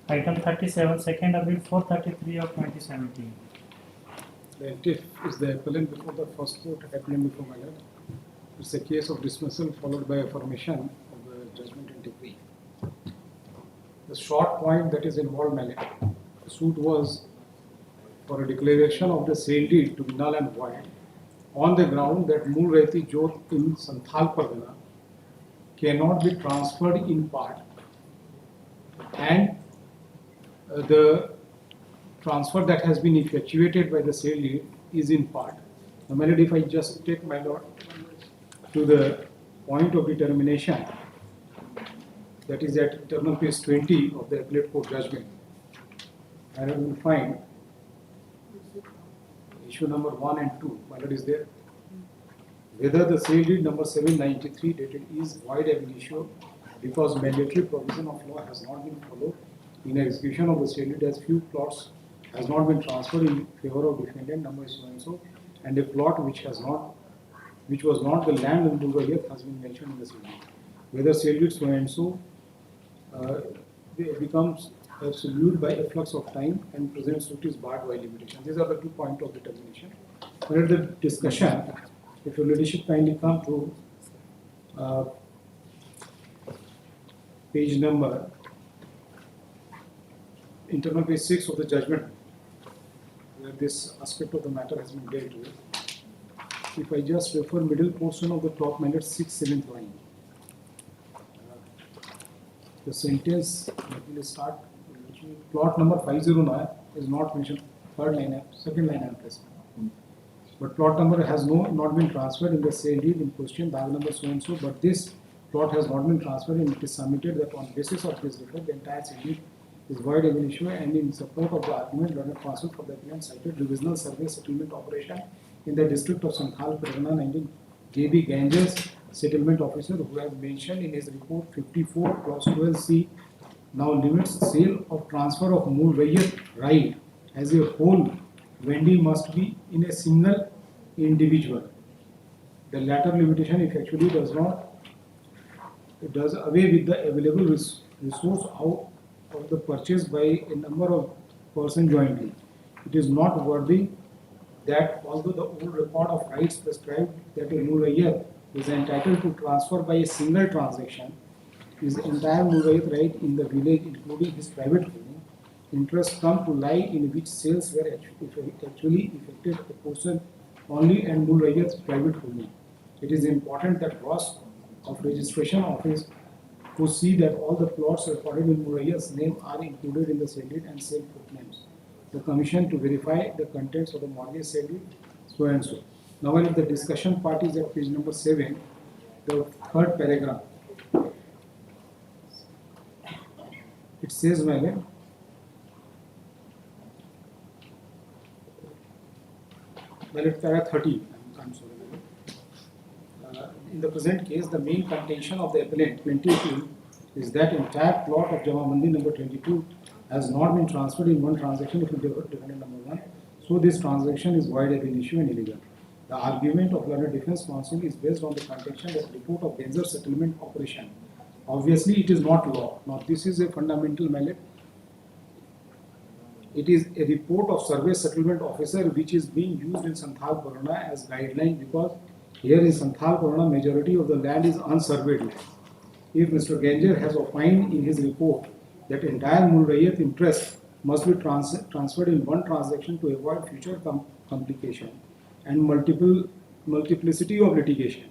Item 37, second appeal 433 of 2017. Plaintiff is the appellant before the first court happening before my lord. It's a case of dismissal followed by affirmation of the judgment and decree. The short point that is involved, my lord, the suit was for a declaration of the sale deed to be null and void on the ground that Mool Rehti Jot in Santhal Pargana cannot be transferred in part, and the transfer that has been effectuated by the sale deed is in part. Now, my lord, if I just take my lord to the point of determination, that is at internal page 20 of the appellate court judgment, I will find issue number 1 and 2, my lord, is there. Whether the sale deed number 793 dated is void ab initio because mandatory provision of law has not been followed in execution of the sale deed, as few plots has not been transferred in favor of defendant number so and so, and a plot which was not the land of Bulgaria has been mentioned in the sale deed. Whether sale deed so and so becomes absolute by efflux of time and present suit is barred by limitation. These are the 2 points of determination. But the discussion, if your ladyship kindly come to page number, internal page 6 of the judgment, where this aspect of the matter has been dealt with. If I just refer middle portion of the top minute 6th, 7th line, the sentence that will start, plot number 509 is not mentioned, second line I am pressing. But plot number has not been transferred in the sale deed in question, bag number so and so, but this plot has not been transferred and it is submitted that on basis of this record the entire sale deed is void ab initio, and in support of the argument, learned counsel for the appellant cited divisional survey settlement operation in the district of Santhal, Pargana 19 J.B. Ganges, settlement officer, who has mentioned in his report 54 clause 12C now limits sale of transfer of mool rayat right as a whole. Vending must be in a single individual. The latter limitation effectively does away with the available resource out of the purchase by a number of persons jointly. It is not worthy that although the old record of rights prescribed that a mool rayat is entitled to transfer by a single transaction, his entire mool rayat right in the village, including his private holding, interests come to lie in which sales were actually effected a portion only and mool rayat's private holding. It is important that Ross of registration office to see that all the plots recorded in mool rayat's name are included in the sale deed and sale footnotes. The commission to verify the contents of the mortgage sale deed, so and so. Now, when the discussion part is at page number 7, the third paragraph, it says, my lord, paragraph 30, I'm sorry. In the present case, the main contention of the appellant, plaintiff, is that entire plot of Jama Mandi number 22 has not been transferred in one transaction if defendant number 1. So this transaction is void ab initio and illegal. The argument of learned defense counsel is based on the contention that report of danger settlement operation. Obviously, it is not law. Now, this is a fundamental mallet. It is a report of survey settlement officer which is being used in Santhal Pargana as guideline, because here in Santhal Pargana majority of the land is unsurveyed land. If Mr. Ganger has opined in his report that entire mool rayat interest must be transferred in one transaction to avoid future complication and multiplicity of litigation,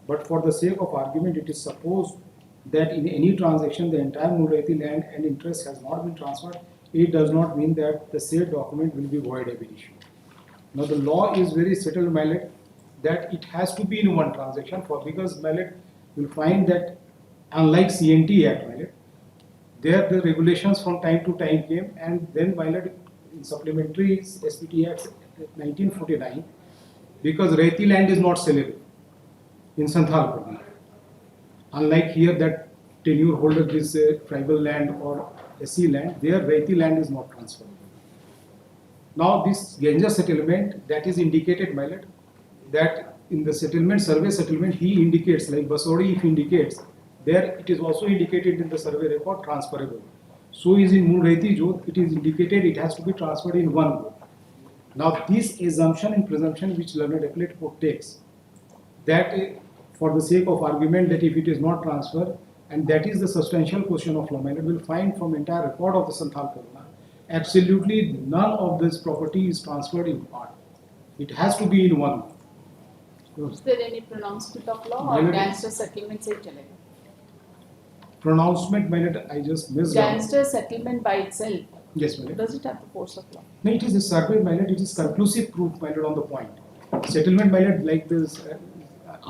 but for the sake of argument, it is supposed that in any transaction the entire mool rayat land and interest has not been transferred, it does not mean that the said document will be void ab initio. Now, the law is very settled, my lord, that it has to be in one transaction, because my lord will find that unlike CNT Act, my lord, there the regulations from time to time came, and then my lord, in supplementary SPT Act 1949, because Raiti land is not sellable in Santhal Pargana. Unlike here that tenure holder is tribal land or SC land, there Raiti land is not transferable. Now this Ganja settlement, that is indicated, my lord, that in the settlement, survey settlement, he indicates, like Basodi if indicates, there it is also indicated in the survey record transferable. So is in mool rayati jot, it is indicated it has to be transferred in one go. Now this assumption and presumption which learned appellate court takes, that for the sake of argument that if it is not transferred, and that is the substantial question of law, my lord will find from entire record of the Santhal Pargana, absolutely none of this property is transferred in part. It has to be in one. Is there any pronouncement of law or gangster settlement se chalega? Pronouncement, my lord, I just missed out. Gangster settlement by itself, Yes, my lord. does it have the force of law? No, it is a survey, my lord, it is conclusive proof, my lord, on the point. Settlement, my lord, like this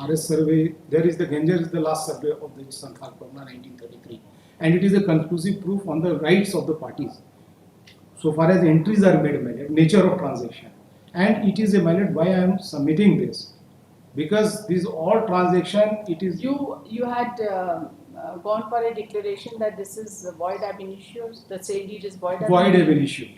RS survey, there is the Ganjar is the last survey of the Santhal Pargana 1933, and it is a conclusive proof on the rights of the parties. So far as entries are made, my lord, nature of transaction, and it is a, my lord, why I am submitting this, because this all transaction, it is. You had gone for a declaration that this is void ab initio, the sale deed is void ab Initio.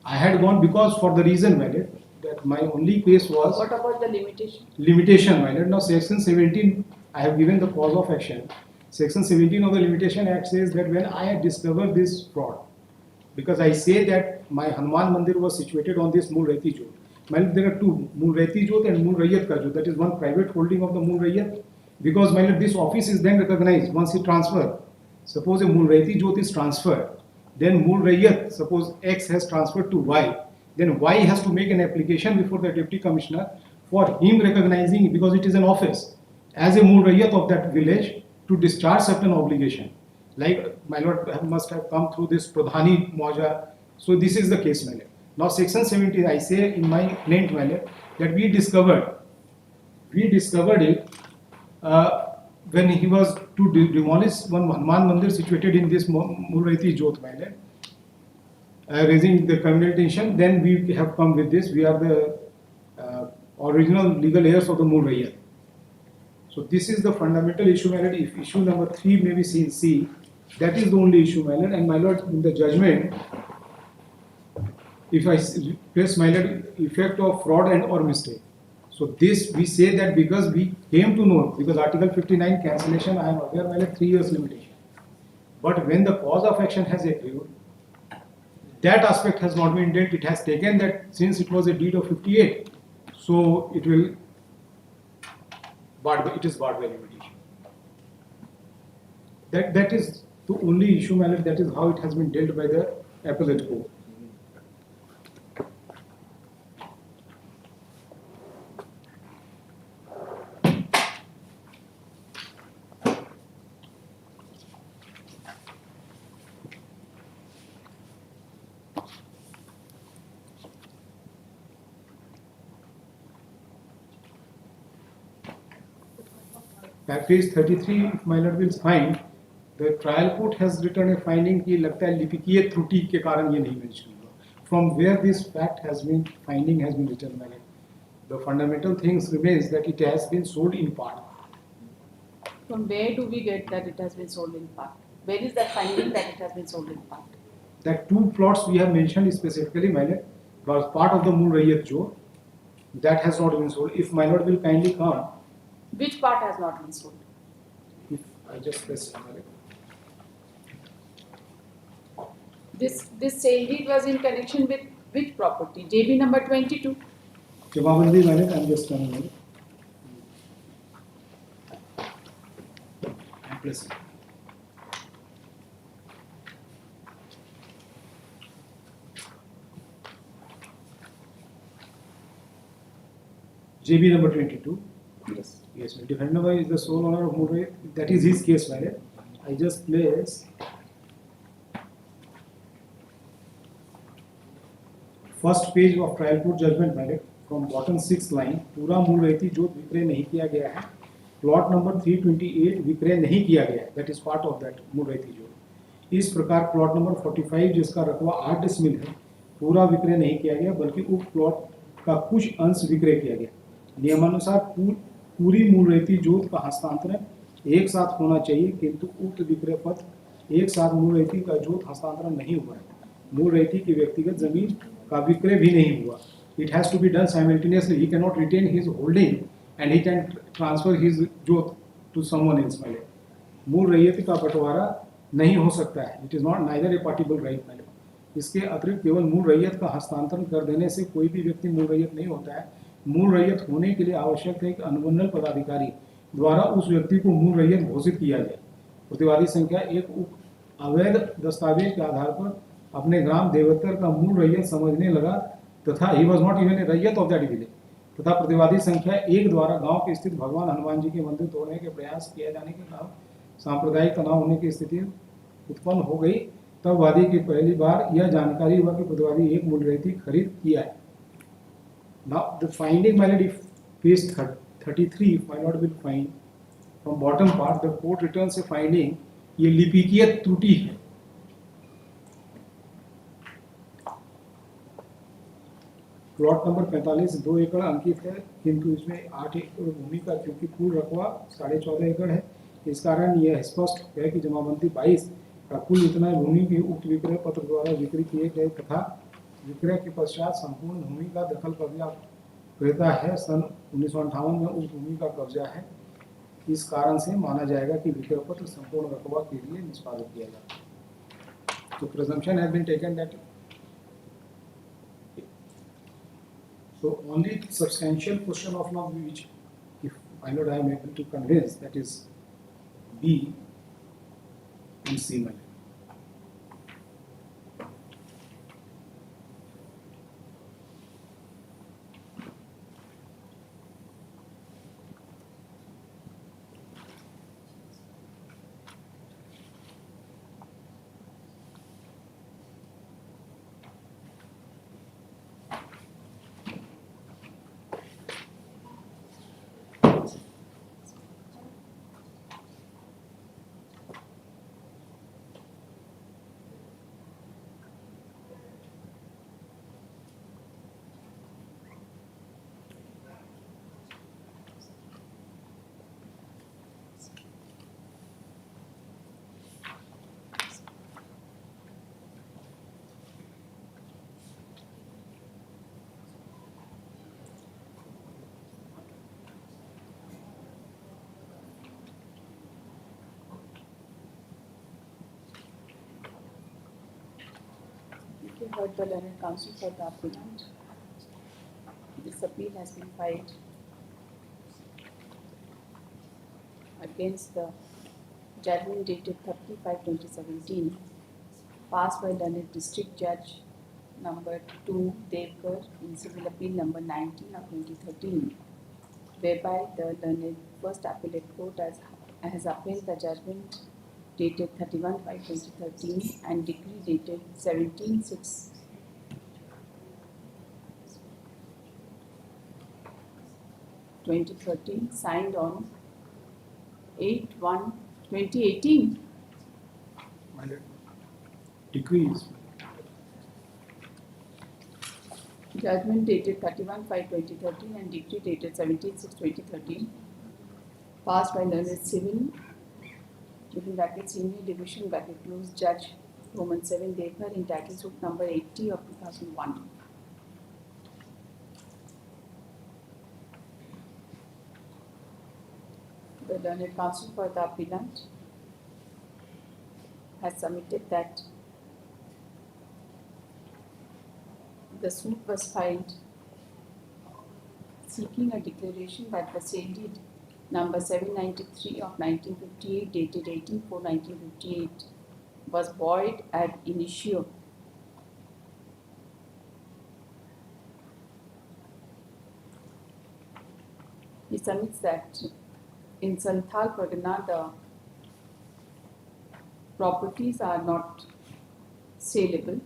I had gone because for the reason, my lord, that my only case was. What about the limitation? Limitation, my lord. Now, section 17, I have given the cause of action. Section 17 of the Limitation Act says that when I had discovered this fraud, because I say that my Hanuman Mandir was situated on this mool rayati jot. My lord, there are two, mool rayati jot and mool rayat ka jot. That is one private holding of the mool rayat. Because my lord, this office is then recognized once it transferred. Suppose a mool rayati jot is transferred, then mool rayat, suppose X has transferred to Y, then Y has to make an application before the deputy commissioner for him recognizing, because it is an office, as a mool rayat of that village to discharge certain obligation. Like my lord must have come through this Pradhani Moja. So this is the case, my lord. Now section 17, I say in my plaint, my lord, that we discovered it when he was to demolish one Hanuman Mandir situated in this mool rayati jot, my lord. raising the criminal intention, then we have come with this. We are the original legal heirs of the Mool Rayyat. So this is the fundamental issue, my lord. If issue number 3 may be seen C, that is the only issue, my lord. And my lord, in the judgment, if I place, my lord, effect of fraud and or mistake. So this we say that because we came to know, because Article 59 cancellation, I am aware, my lord, 3 years limitation. But when the cause of action has accrued, that aspect has not been dealt. It has taken that since it was a deed of 58, so it will it is barred by limitation. That is the only issue, my lord. That is how it has been dealt by the appellate court. At page 33, if my lord will find, the trial court has written a finding कि लगता है लिपिकीय त्रुटि के कारण ये नहीं mention हुआ. From where this fact has been, finding has been written, my lord. The fundamental things remains that it has been sold in part. From where do we get that it has been sold in part? Where is that finding that it has been sold in part? That 2 plots we have mentioned specifically, my lord, was part of the Mool Rayyat Jo, that has not been sold. If my lord will kindly come, Which part has not been sold? if I just press, my lord. This sale deed was in connection with which property? JB number 22. Jamabandi, my lord, I am just coming, my lord. I'm pressing. JB number 22. Yes. Yes, the defendant is the sole owner of Mool Rayyat. That is his case, my lord. I just place first page of trial court judgment, my lord. From bottom 6th line, पूरा मूल रैयती जोत विक्रय नहीं किया गया है. Plot number 328 विक्रय नहीं किया गया है. That is part of that मूल रैयती जोत. इस प्रकार प्लॉट नंबर 45 जिसका रकबा 8 डिसमिल है, पूरा विक्रय नहीं किया गया, बल्कि उक्त प्लॉट का कुछ अंश विक्रय किया गया. नियमानुसार पूरी मूल रैयती जोत का हस्तांतरण एक साथ होना चाहिए, किंतु उक्त विक्रय पत्र एक साथ मूल रैयती का जोत हस्तांतरण नहीं हुआ है. मूल रैयती की व्यक्तिगत जमीन का विक्रय भी नहीं हुआ. It has to be done simultaneously. He cannot retain his holding and he can transfer his जोत to someone else. my lord. मूल रैयत का बंटवारा नहीं हो सकता है. It is not neither a partible right, my lord. इसके अतिरिक्त केवल मूल रैयत का हस्तांतरण कर देने से कोई भी व्यक्ति मूल रैयत नहीं होता है. मूल रैयत होने के लिए आवश्यक है कि अनुबंधन पदाधिकारी द्वारा उस व्यक्ति को मूल रैयत घोषित किया जाए. प्रतिवादी संख्या 1 अवैध दस्तावेज के आधार पर अपने ग्राम देवतर का मूल रैयत समझने लगा तथा he was not even a रैयत ऑफ दैट विलेज. तथा प्रतिवादी संख्या 1 द्वारा गांव के स्थित भगवान हनुमान जी के मंदिर तोड़ने के प्रयास किए जाने के कारण सांप्रदायिक तनाव होने की स्थिति उत्पन्न हो गई. तब वादी की पहली बार यह जानकारी हुआ कि प्रतिवादी एक मूल रैयती खरीद किया है. Now the finding, my lord, if page 33, if my lord will find from bottom part, the court returns a finding ये लिपिकीय त्रुटि है. प्लॉट नंबर 45 2 एकड़ अंकित है, किंतु इसमें 8 एकड़ भूमि का क्योंकि कुल रकबा 14.5 एकड़ है, इस कारण यह स्पष्ट है कि जमाबंदी 22 का कुल इतना भूमि की उक्त विक्रय पत्र द्वारा बिक्री किए गए तथा विक्रय के पश्चात संपूर्ण भूमि का दखल कब्जा रहता है. सन 1958 में उस भूमि का कब्जा है. इस कारण से माना जाएगा कि विक्रय पत्र संपूर्ण रकबा के लिए निष्पादित किया जाता है. तो presumption has been taken that so only substantial question of law which, if my lord I am able to convince, that is B and C, my lord. heard the learned counsel for the appellant. This appeal has been filed against the judgment dated 30/5/2017, passed by learned district judge number 2 Devkar in civil appeal number 19 of 2013, whereby the learned first appellate court has upheld the judgment dated 31/5/2013 and decree dated 17/6/2013 signed on 8/1/2018. My lord, decree is Judgment dated 31/5/2013 and decree dated 17/6/2013, passed by learned civil within bracket senior division bracket close judge Roman 7 Devkar in title suit number 80 of 2001. The learned counsel for the appellant has submitted that the suit was filed seeking a declaration that the sale deed number 793 of 1958 dated 18/4/1958 was void ab initio. He submits that in Santhal Pargana the properties are not saleable,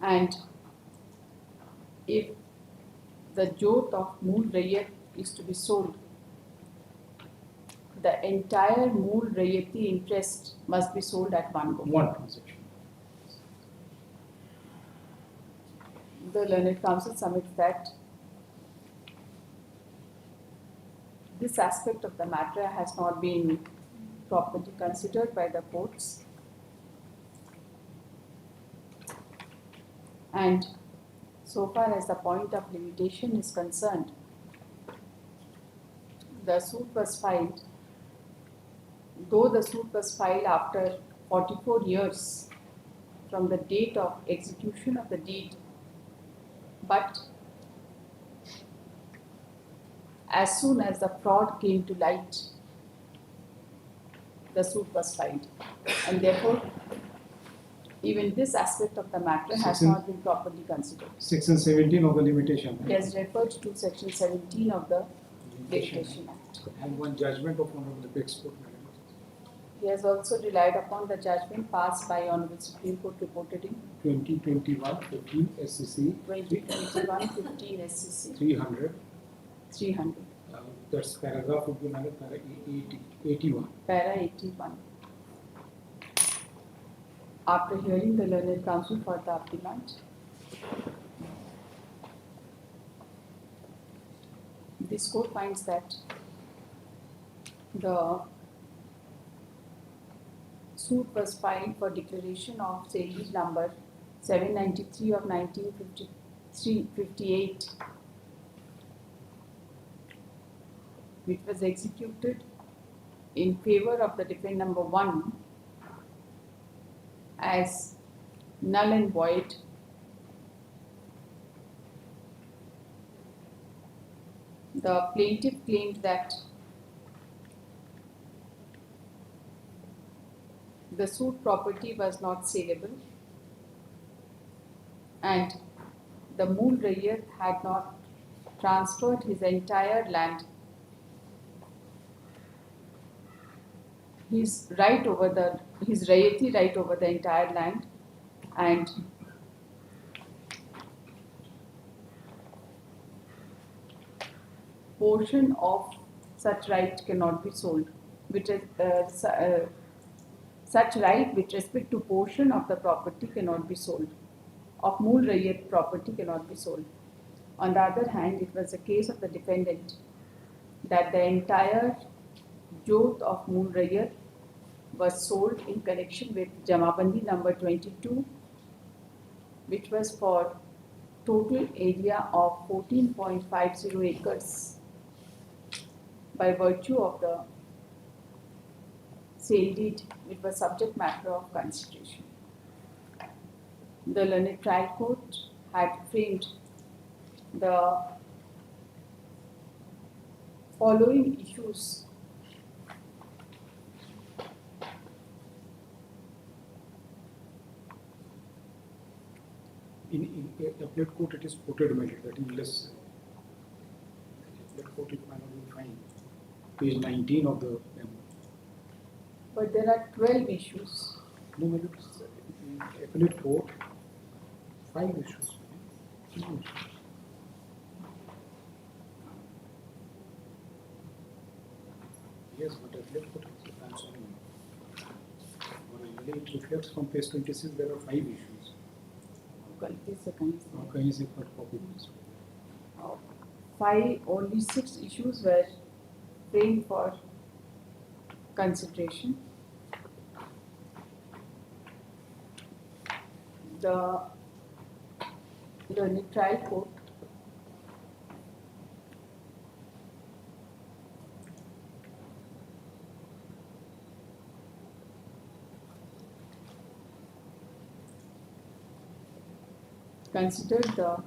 and if the jot of Mool Rayat is to be sold, the entire Mool Rayati interest must be sold at one go. one transaction. The learned counsel submits that this aspect of the matter has not been properly considered by the courts, and so far as the point of limitation is concerned, the suit was filed, though the suit was filed after 44 years from the date of execution of the deed, but as soon as the fraud came to light, the suit was filed, and therefore even this aspect of the matter has Section- not been properly considered. Section 17 of the limitation. He has referred to section 17 of the Limitation Act. And one judgment of Honorable Apex Court, madam. He has also relied upon the judgment passed by Honorable Supreme Court reported in 2021-15 SCC 2021-15 SCC 300. 300, That's paragraph would be madam, 81. para 81. After hearing the learned counsel for the appellant, this court finds that the suit was filed for declaration of sale deed number 793 of 1958, which was executed in favor of the defendant number 1 as null and void. The plaintiff claimed that the suit property was not saleable and the Mool Rayat had not transferred his entire land, his Rayati right over the entire land, and portion of such right cannot be sold, which is such right with respect to portion of the property cannot be sold, of Mool Rayat property cannot be sold. On the other hand, it was the case of the defendant that the entire jot of Mool Rayat was sold in connection with Jamabandi number 22, which was for total area of 14.50 acres by virtue of the sale deed, which was subject matter of consideration. The learned trial court had framed the following issues. In appellate court, it is quoted by it, that is less. Appellate court, it might not be fine. Page 19 of the memo. But there are 12 issues. No, no, it's in appellate court, 5 issues. 2 issues. Yes, but appellate court, I'm sorry. It reflects from page 26, there are 5 issues. गलती से कहीं से कहीं से पर copy. 5, only 6 issues were framed for consideration. The learned trial court considered the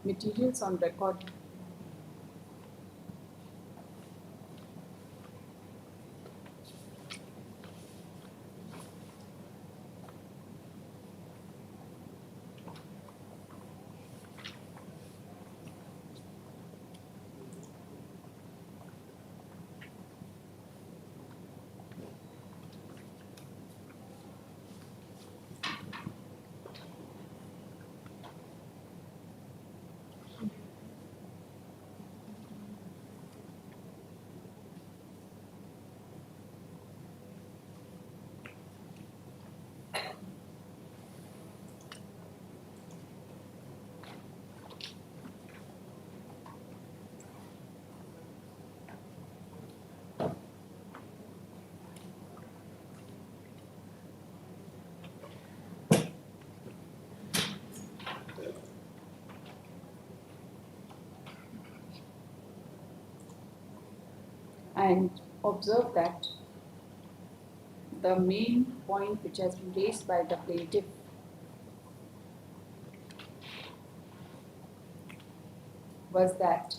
materials on record and observe that the main point which has been raised by the plaintiff was that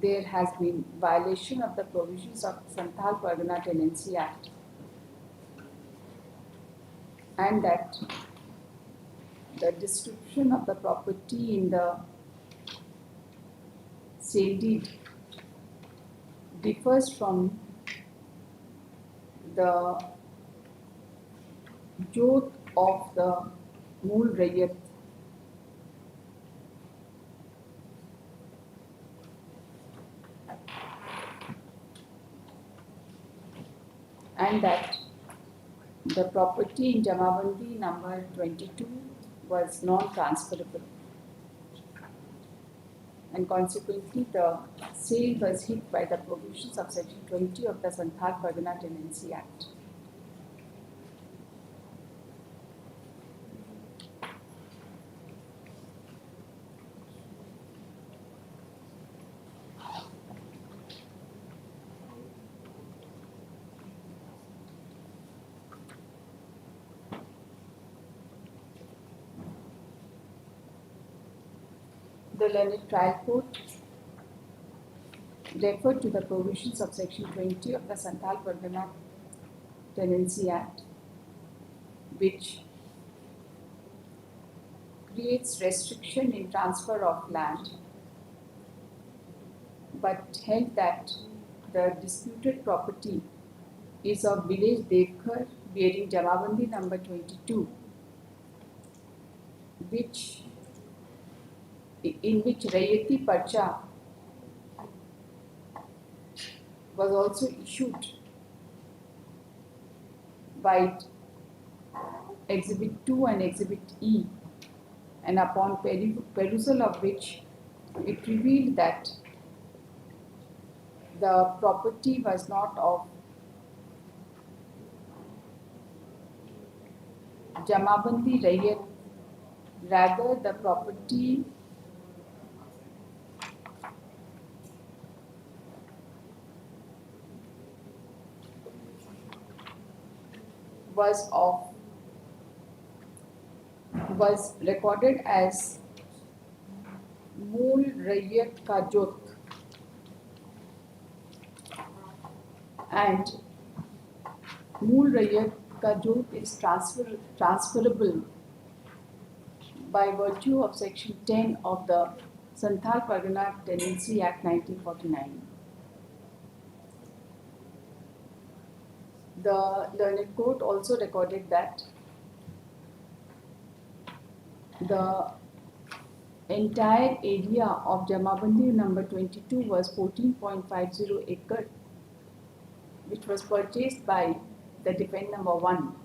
there has been violation of the provisions of Santhal Pargana Tenancy Act, and that the description of the property in the sale deed differs from the jot of the mool rayat, and that the property in Jamabandi number 22 was non-transferable, and consequently the sale was hit by the provisions of section 20 of the Santhal Pargana Tenancy Act. The learned trial court referred to the provisions of section 20 of the Santhal Pargana Tenancy Act, which creates restriction in transfer of land, but held that the disputed property is of village Devkar bearing Jamabandi number 22, in which Rayati Parcha was also issued by Exhibit 2 and Exhibit E, and upon perusal of which it revealed that the property was not of Jamabandi Rayat, rather the property was recorded as Mool Rayyat Ka Jot, and Mool Rayyat Ka Jot is transferable by virtue of Section 10 of the Santhal Pargana Tenancy Act 1949. The learned court also recorded that the entire area of Jamabandi number 22 was 14.50 acre, which was purchased by the defendant number 1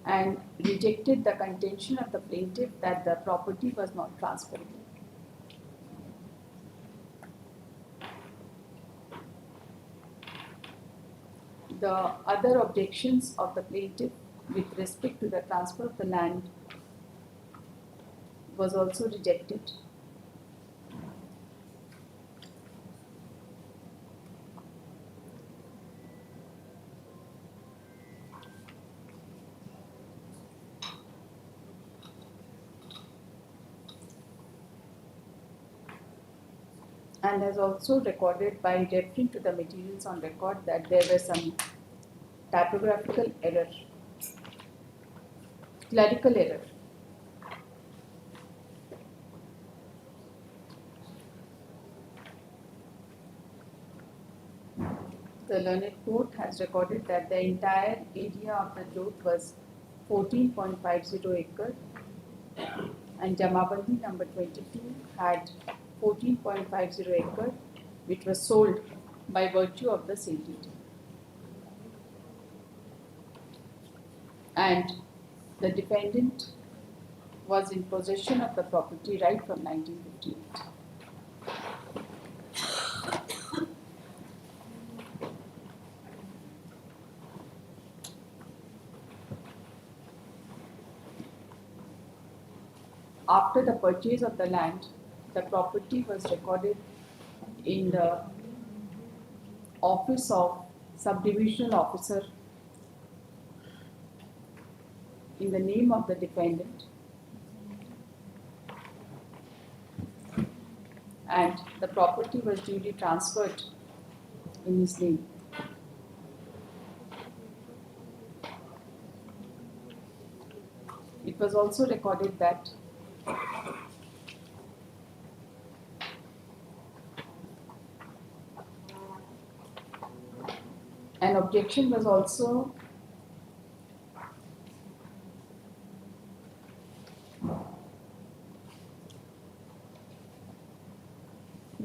and rejected the contention of the plaintiff that the property was not transferable. The other objections of the plaintiff with respect to the transfer of the land was also rejected. And has also recorded by referring to the materials on record that there were some typographical error, clerical error. The learned court has recorded that the entire area of the jot was 14.50 acre and Jamabandi number 22 had 14.50 acre, which was sold by virtue of the sale deed. And the defendant was in possession of the property right from 1958. After the purchase of the land, the property was recorded in the office of subdivisional officer in the name of the defendant, and the property was duly transferred in his name. It was also recorded that an objection was also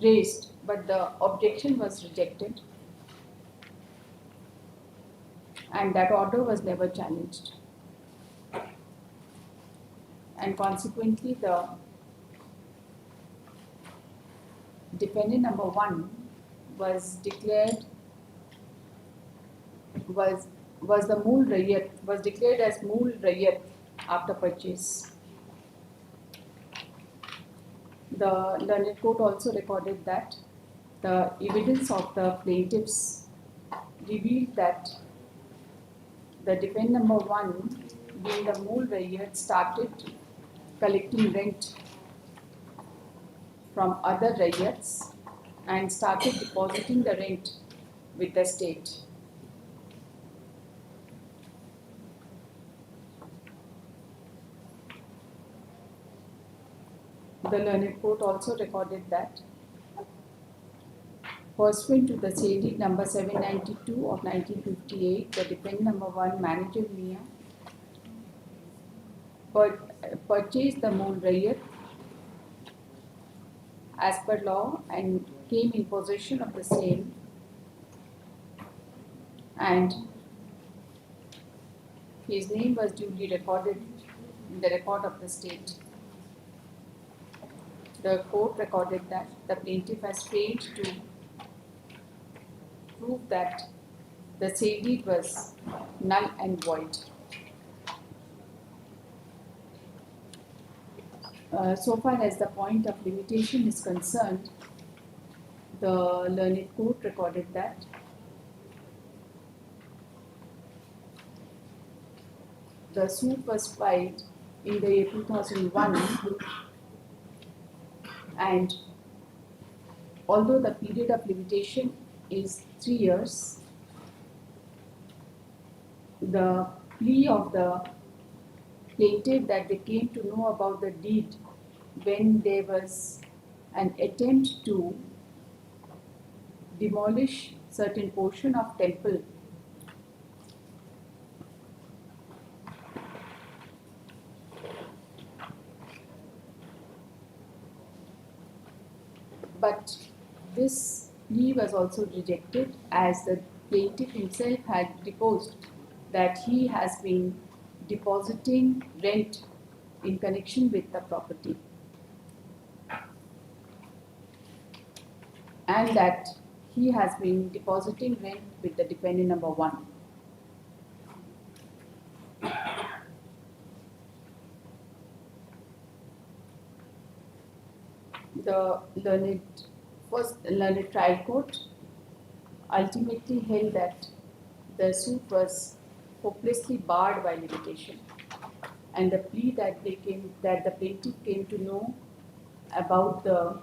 raised, but the objection was rejected and that order was never challenged. And consequently, the defendant number 1 was declared was declared as Mool Rayyat after purchase. The learned court also recorded that the evidence of the plaintiffs revealed that the defendant number 1, being the Mool Rayyat, started collecting rent from other Rayyats and started depositing the rent with the state. The learned court also recorded that pursuant to the sale deed number 792 of 1958, the defendant number 1, manager Mia, purchased the Mool Rayyat as per law and came in possession of the same, and his name was duly recorded in the record of the state. The court recorded that the plaintiff has failed to prove that the sale deed was null and void. So far as the point of limitation is concerned, the learned court recorded that the suit was filed in the year 2001, and although the period of limitation is 3 years, the plea of the plaintiff that they came to know about the deed when there was an attempt to demolish certain portion of temple. But this plea was also rejected as the plaintiff himself had deposed that he has been depositing rent in connection with the property, and that he has been depositing rent with the defendant number 1. The learned trial court ultimately held that the suit was hopelessly barred by limitation, and the plea that the plaintiff came to know about the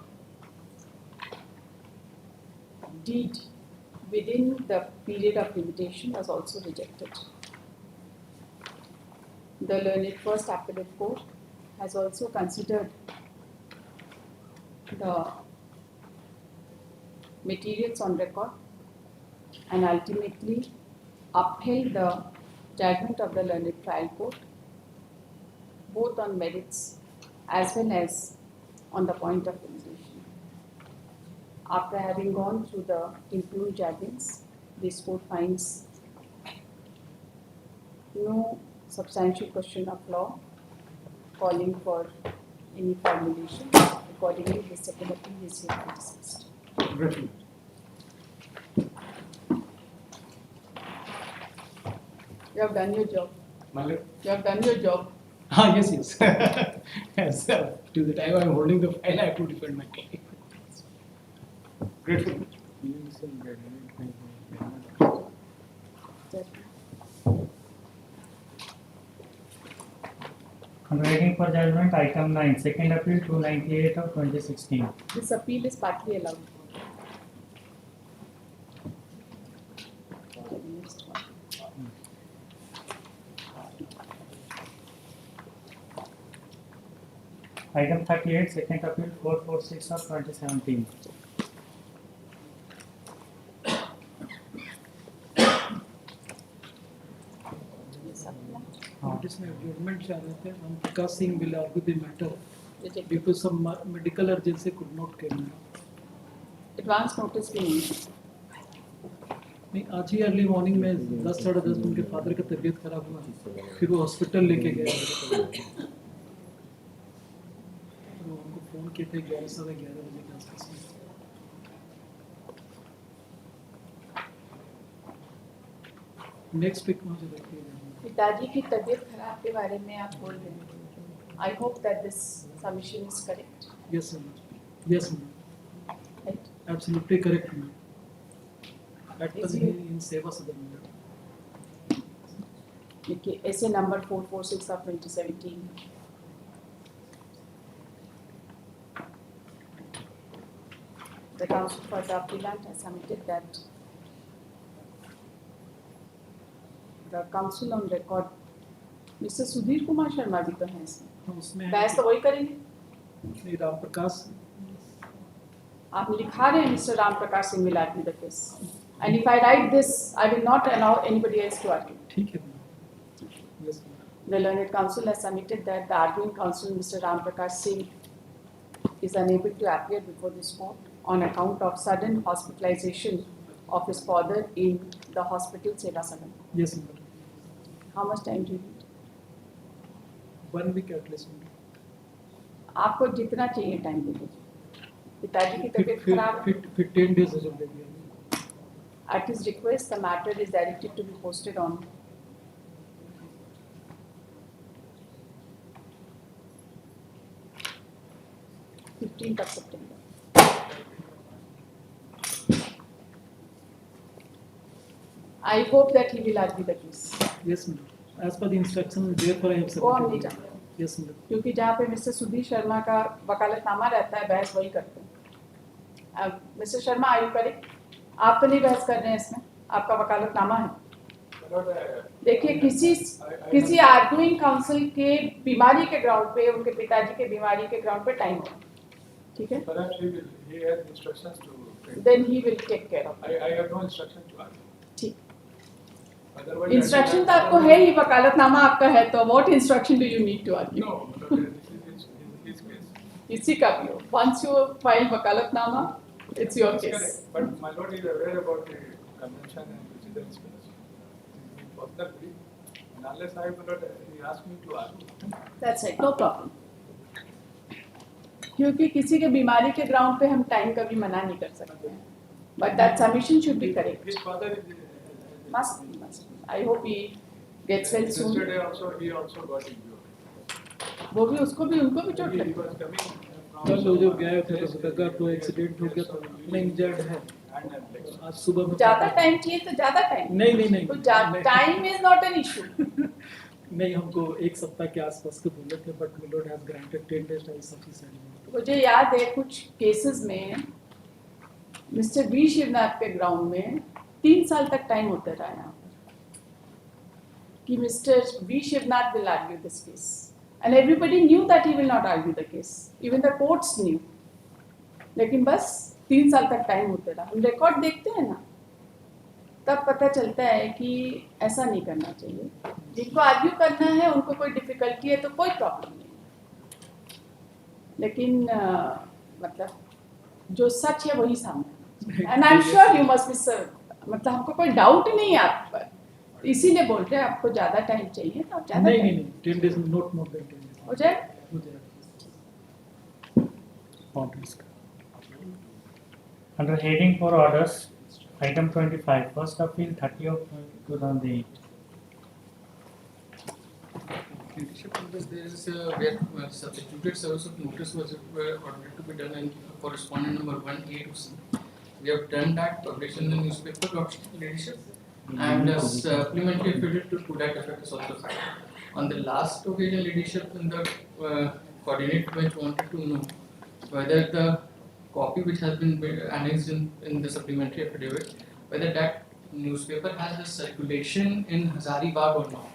deed within the period of limitation was also rejected. The learned first appellate court has also considered the materials on record and ultimately upheld the judgment of the learned trial court, both on merits as well as on the point of limitation. After having gone through the impugned judgments, this court finds no substantial question of law calling for any formulation. Accordingly, the second appeal is hereby dismissed. Grateful. You have done your job. Malik? You have done your job. Ah, yes, yes. Yes, till the time I am holding the file, I have to defend my case. Grateful. On waiting for judgment, item 9, second appeal 298 of 2016. This appeal is partly allowed. Item 38, second appeal 446 of 2017. Notice में adjournment चाह रहे थे. Prakash Singh will argue the matter Rejected. due to some medical urgency could not come. Advance notice भी नहीं. नहीं, आज ही early morning में 10 साढ़े 10 उनके फादर का तबीयत खराब हुआ, फिर वो हॉस्पिटल लेके गए. तो उनको फोन किए थे 11 साढ़े 11 बजे के आसपास में. नेक्स्ट वीक मुझे देखिए. पिताजी की तबीयत खराब के बारे में आप बोल रहे हैं. I hope that this submission is correct. Yes, ma'am. Yes, ma'am. Right? Absolutely correct, ma'am. At Is present he- in Seva Sadhan, ma'am. Okay. SA number 446 of 2017. The counsel for the appellant has submitted that the counsel on record, Mr. Sudhir Kumar Sharma भी तो हैं इसमें. हाँ, उसमें बहस तो वही करेंगे. श्री राम प्रकाश. आप लिखा रहे हैं Mr. Ram Prakash Singh will argue the case. And if I write this, I will not allow anybody else to argue. ठीक है ma'am. Yes, ma'am. The learned counsel has submitted that the arguing counsel, Mr. Ram Prakash Singh, is unable to appear before this court on account of sudden hospitalization of his father in the hospital Seva Sadhan. Yes, ma'am. How much time do you need? 1 week at least, ma'am. आपको जितना चाहिए time दे दीजिए. पिताजी की तबीयत खराब है. फिर 10 days हो जाएंगे. At his request, the matter is directed to be posted on 15th of September. I hope that he will argue the case. Yes, ma'am. as per the instruction, therefore I have वो हम नहीं submitted. जानते, Yes, madam. क्योंकि जहाँ पे mister Sudhir Sharma का वकालतनामा रहता है बहस वही करते हैं। अब मिस्टर शर्मा आयु करेक्ट, आप तो नहीं बहस कर रहे हैं इसमें, आपका वकालतनामा है। देखिए किसी आर्गुइंग काउंसिल के बीमारी के ग्राउंड पे, उनके पिताजी के बीमारी के ग्राउंड पे टाइम हो, ठीक है, Perhaps he has instructions to. Then he will take care of. I have no instruction to ask. ठीक, Otherwise, इंस्ट्रक्शन तो आपको है ही, वकालतनामा आपका है, तो what instruction do you need to argue? No, this is his case. इसी का भी हो, वंस यू फाइल वकालतनामा, it's your That's case. correct. But my lord is aware about the convention and procedural spells. Personally, and unless I will not, he asked me to argue. That's it, no problem. क्योंकि किसी के बीमारी के ground पे हम time कभी मना नहीं कर सकते हैं, but that submission should be correct. His father is. Must be. I hope he gets well soon. Yesterday also he also got injured. वो भी उसको भी उनको भी चोट He लगी। was coming कल from. जब गए थे तो लगा तो एक्सीडेंट हो गया तो मैं इंजर्ड है। And legs. आज सुबह में ज़्यादा टाइम चाहिए तो ज़्यादा टाइम। नहीं तो time is not an issue. नहीं, हमको एक सप्ताह के आसपास के बोले थे, but my lord has granted 10 days time sufficient. मुझे याद है कुछ केसेस में मिस्टर बी शिवनाथ के ग्राउंड में 3 साल तक टाइम होता रहा यहाँ पर कि mister B Shivnath will argue this case and everybody knew that he will not argue the case, even the courts knew, लेकिन बस 3 साल तक टाइम होता रहा। हम रिकॉर्ड देखते हैं ना, तब पता चलता है कि ऐसा नहीं करना चाहिए। जिनको आर्ग्यू करना है उनको कोई डिफिकल्टी है तो कोई प्रॉब्लम नहीं, लेकिन मतलब जो सच है वही सामने। And I am sure you must be, मतलब हमको कोई डाउट नहीं है आप पर, इसीलिए बोल रहे हैं आपको ज़्यादा टाइम चाहिए तो आप ज़्यादा नहीं 10 days, not more than 10 days. हो जाए। हो जाएगा। Under heading for orders, item 25, first appeal 30 of 2008. There is where substituted service of notice was ordered to be done in correspondent number 1A to C. We have done that, published in the newspaper, leadership, and a supplementary affidavit to that effect is also filed. On the last occasion, leadership in the coordinate bench wanted to know whether the copy which has been annexed in the supplementary affidavit, whether that newspaper has a circulation in Hazaribagh or not.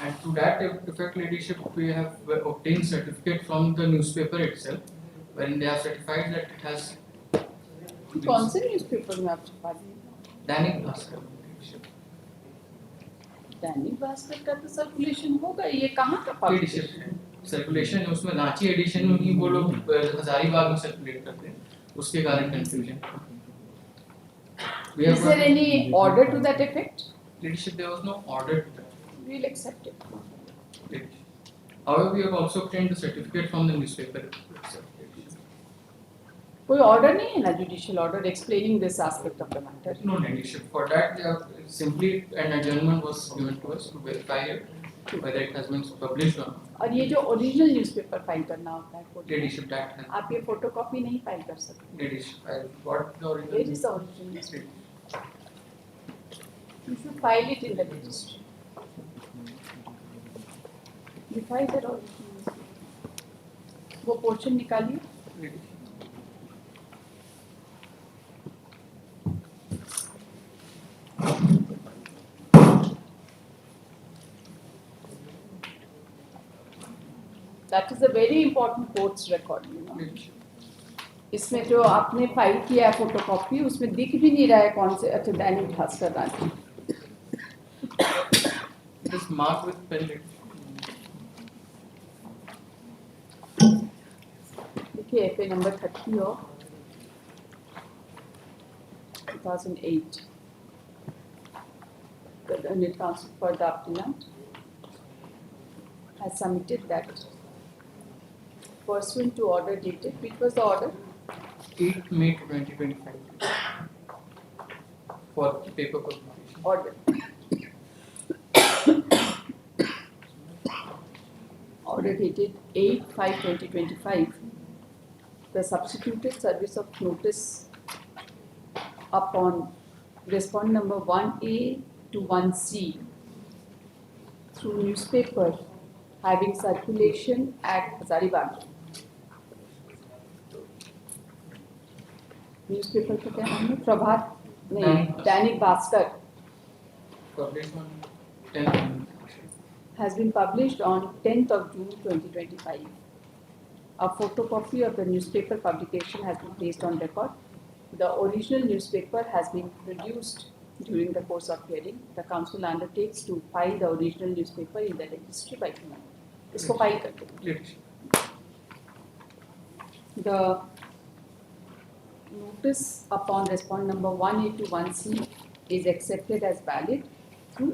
And to that effect, leadership, we have obtained certificate from the newspaper itself, wherein they have certified that it has. कौन से newspaper में आप छपा दिए? Dainik Bhaskar. Dainik Bhaskar का तो circulation होगा, ये कहाँ का Leadership सर्कुलेशन है उसमें, रांची एडिशन में ही वो लोग हजारीबाग में सर्कुलेट करते हैं, उसके कारण confusion. Is there any order to that effect? Leadership, there was no order. We'll accept it. However, we have also obtained the certificate from the newspaper itself. कोई ऑर्डर नहीं है ना, judicial order explaining this aspect of the matter? No leadership. For that, they have simply an adjournment was given to us to verify it, whether it has been published or not. और ये जो original newspaper file करना होता है court में, Leadership, that has. आप ये photocopy नहीं फाइल कर सकते। Leadership, I got the original. Where is the original newspaper? You should file it in the registry. दिखाई दे रहा है, वो पोर्शन निकालिए। Leadership. That is a very important court's record, you know. Leadership. इसमें जो आपने फाइल किया है फोटोकॉपी, उसमें दिख भी नहीं रहा है कौन से, अच्छा Dainik Bhaskar Ranchi. It is marked with pen. देखिए FA number 30 of 2008. The learned counsel for the appellant has submitted that pursuant to order dated, which was the order? 8 May 2025 for paper publication. Order. Order dated 8/5/2025. The substituted service of notice upon respondent number 1A to 1C through newspaper having circulation at Hazaribagh. Newspaper का क्या नाम है? प्रभात नहीं, Dainik Bhaskar Published on 10th. has been published on 10th of June 2025. A photocopy of the newspaper publication has been placed on record. The original newspaper has been produced during the course of hearing. The counsel undertakes to file the original newspaper in the registry by tomorrow. इसको file करते हैं. Leadership. The notice upon respondent number 1821C is accepted as valid through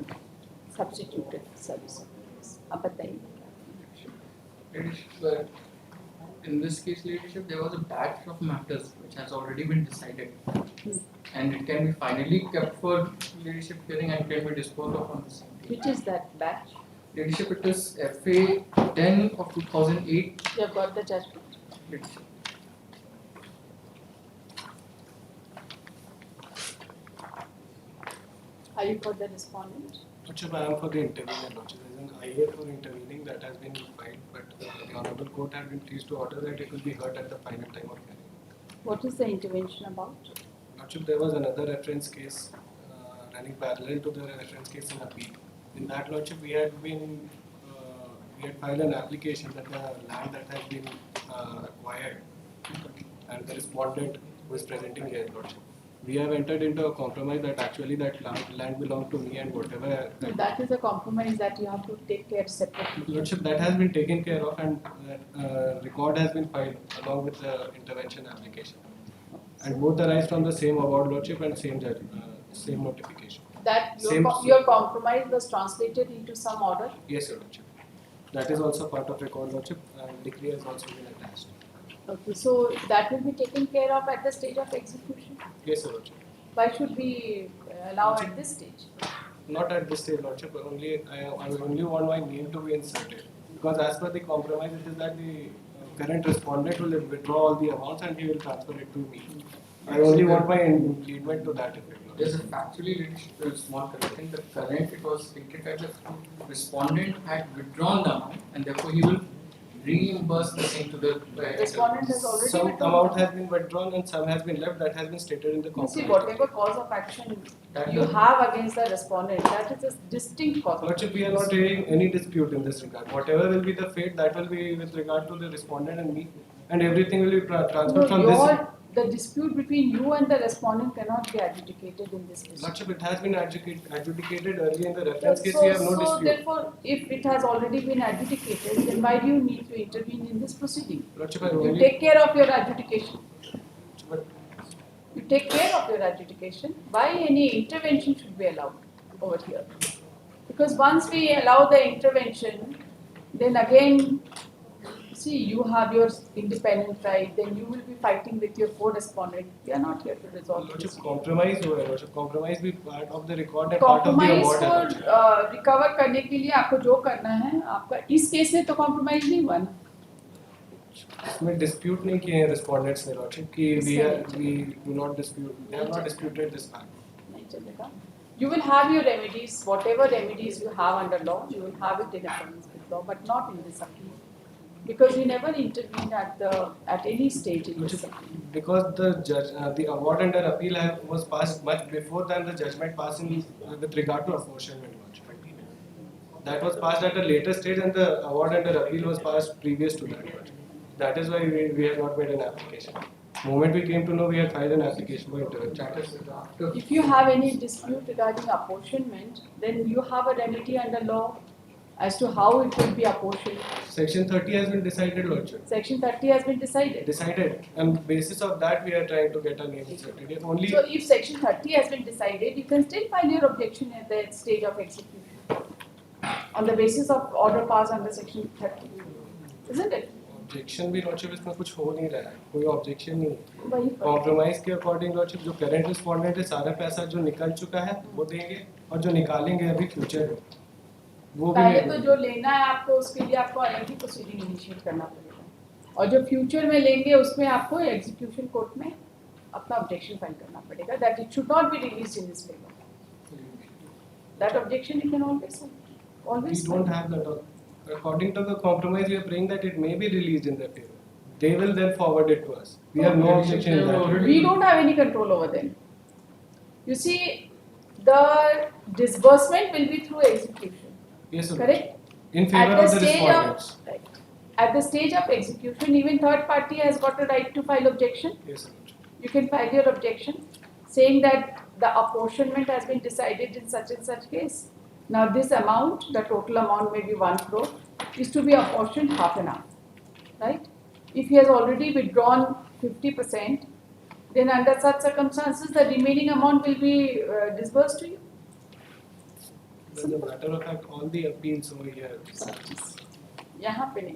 substituted service of notice. अब बताइए. Leadership, in this case, leadership, there was a batch of matters which has already been decided, and it can be finally kept for leadership hearing and can be disposed of on the same day. Which is that batch? Leadership, it is FA 10 of 2008. You have got the judgment. Leadership. Are you for the respondent? Lordship, I am for the intervener, Lordship. There is an IA for intervening that has been filed, but the Honorable Court has been pleased to order that it will be heard at the final time of hearing. What is the intervention about? Lordship, there was another reference case running parallel to the reference case in appeal. In that, Lordship, we had filed an application that the land that has been acquired and the respondent who is presenting here, Lordship. We have entered into a compromise that actually that land belonged to me and whatever. That is a compromise that you have to take care separately. Lordship, that has been taken care of and that record has been filed along with the intervention application. And both arise from the same award, Lordship, and same same notification. That Same- your compromise was translated into some order? Yes, Your Lordship. That is also part of record, Lordship, and decree has also been attached. Okay, so that will be taken care of at the stage of execution? Yes, Your Lordship. Why should we allow at this stage? Not at this stage, Lordship. I only want my name to be inserted. Because as per the compromise, it is that the current respondent will withdraw all the amounts and he will transfer it to me. I only want my engagement to that effect. Lordship. There's a factually small correction. The current, it was stated that the respondent had withdrawn the amount and therefore he will reimburse the same to the Respondent has already Some withdrawn. amount has been withdrawn and some has been left. That has been stated in the You compromise. see, whatever cause of action That you is- have against the respondent, that is a distinct cause of Lordship, action. we are not hearing any dispute in this regard. Whatever will be the fate, that will be with regard to the respondent and me, and everything will be transferred from this. The dispute between you and the respondent cannot be adjudicated in this case. Lordship, it has been adjudicated earlier in the reference case. We have no So dispute. therefore, if it has already been adjudicated, then why do you need to intervene in this proceeding? Lordship, I You only. take care of your adjudication. But You take care of your adjudication. Why any intervention should be allowed over here? Because once we allow the intervention, then again, see, you have your independent right, then you will be fighting with your co-respondent. We are not here to resolve Lordship, this. compromise हुआ है. Lordship, compromise भी part of the record and part of the compromise award है. को Lordship. Recover करने के लिए आपको जो करना है आपका इस केस में तो कॉम्प्रोमाइज नहीं हुआ ना. इसमें dispute नहीं किए हैं respondents ने, Lordship, कि we do not dispute. They have not disputed this fact. नहीं चलेगा. You will have your remedies, whatever remedies you have under law, you will have it in accordance with law, but not in this appeal. Because you never intervened at any stage in this appeal. Because the judge, the award under appeal was passed much before than the judgment passed with regard to apportionment. That was passed at a later stage, and the award under appeal was passed previous to that. That is why we have not made an application. The moment we came to know, we had filed an application for intervention. If you have any dispute regarding apportionment, then you have a remedy under law as to how it will be apportioned. Section 30 has been decided, Lordship. Section 30 has been decided. Decided, and basis of that, we are trying to get a name inserted. If only So if section 30 has been decided, you can still file your objection at the stage of execution on the basis of order passed under section 30, isn't it? objection भी Lordship इसमें कुछ हो नहीं रहा है, कोई objection नहीं है. वही पर. कॉम्प्रोमाइज के अकॉर्डिंग लॉर्डशिप जो करंट रिस्पोंडेंट है सारा पैसा जो निकल चुका है वो देंगे और जो निकालेंगे अभी फ्यूचर में वो भी पहले तो जो लेना है आपको उसके लिए आपको अलग ही प्रोसीडिंग इनिशिएट करना पड़ेगा और जो फ्यूचर में लेंगे उसमें आपको एग्जीक्यूशन कोर्ट में अपना ऑब्जेक्शन फाइल करना पड़ेगा that it should not be released in this favour. That objection you can always We always don't file. have that. According to the compromise, we are praying that it may be released in that period. They will then forward it to us. We have no objection in that. We don't have any control over them. You see, the disbursement will be through execution, Yes, sir. correct? In At favor the of the stage respondents. right. At the stage of execution, even third party has got a right to file objection. Yes, sir. You can file your objection saying that the apportionment has been decided in such and such case. Now this amount, the total amount may be 1 crore, is to be apportioned half an hour, right? If he has already withdrawn 50%, then under such circumstances, the remaining amount will be disbursed to you. As a matter of fact, all the appeals over here, यहाँ पे नहीं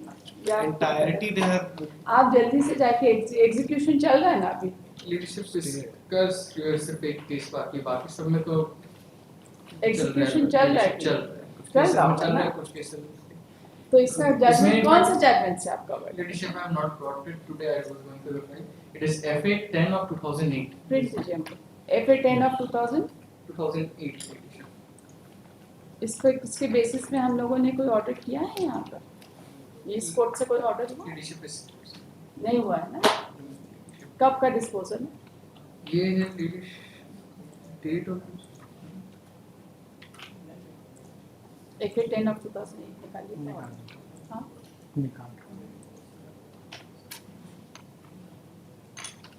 यहाँ entirety they have. आप जल्दी से जाके execution चल रहा है ना अभी लीडरशिप डिस्कस सिर्फ एक केस बाकी बाकी सब में तो एग्जीक्यूशन चल रहा है चल रहा है कुछ चल केसेस रहा में होगा चल रहा ना है कुछ केसेस में तो इसका जजमेंट कौन सा जजमेंट से आप cover leadership I have not brought it today. I was going to the file. It is FA 10 of 2008. Print कीजिए हमको FA 10 of 2000 2008 leadership. इसके बेसिस में हम लोगों ने कोई ऑर्डर किया है यहाँ पर इस कोर्ट से कोई ऑर्डर हुआ Leadership is नहीं हुआ है ना कब का डिस्पोजल है ये है leadership date of FA 10 of 2008 निकालिए हाँ निकाल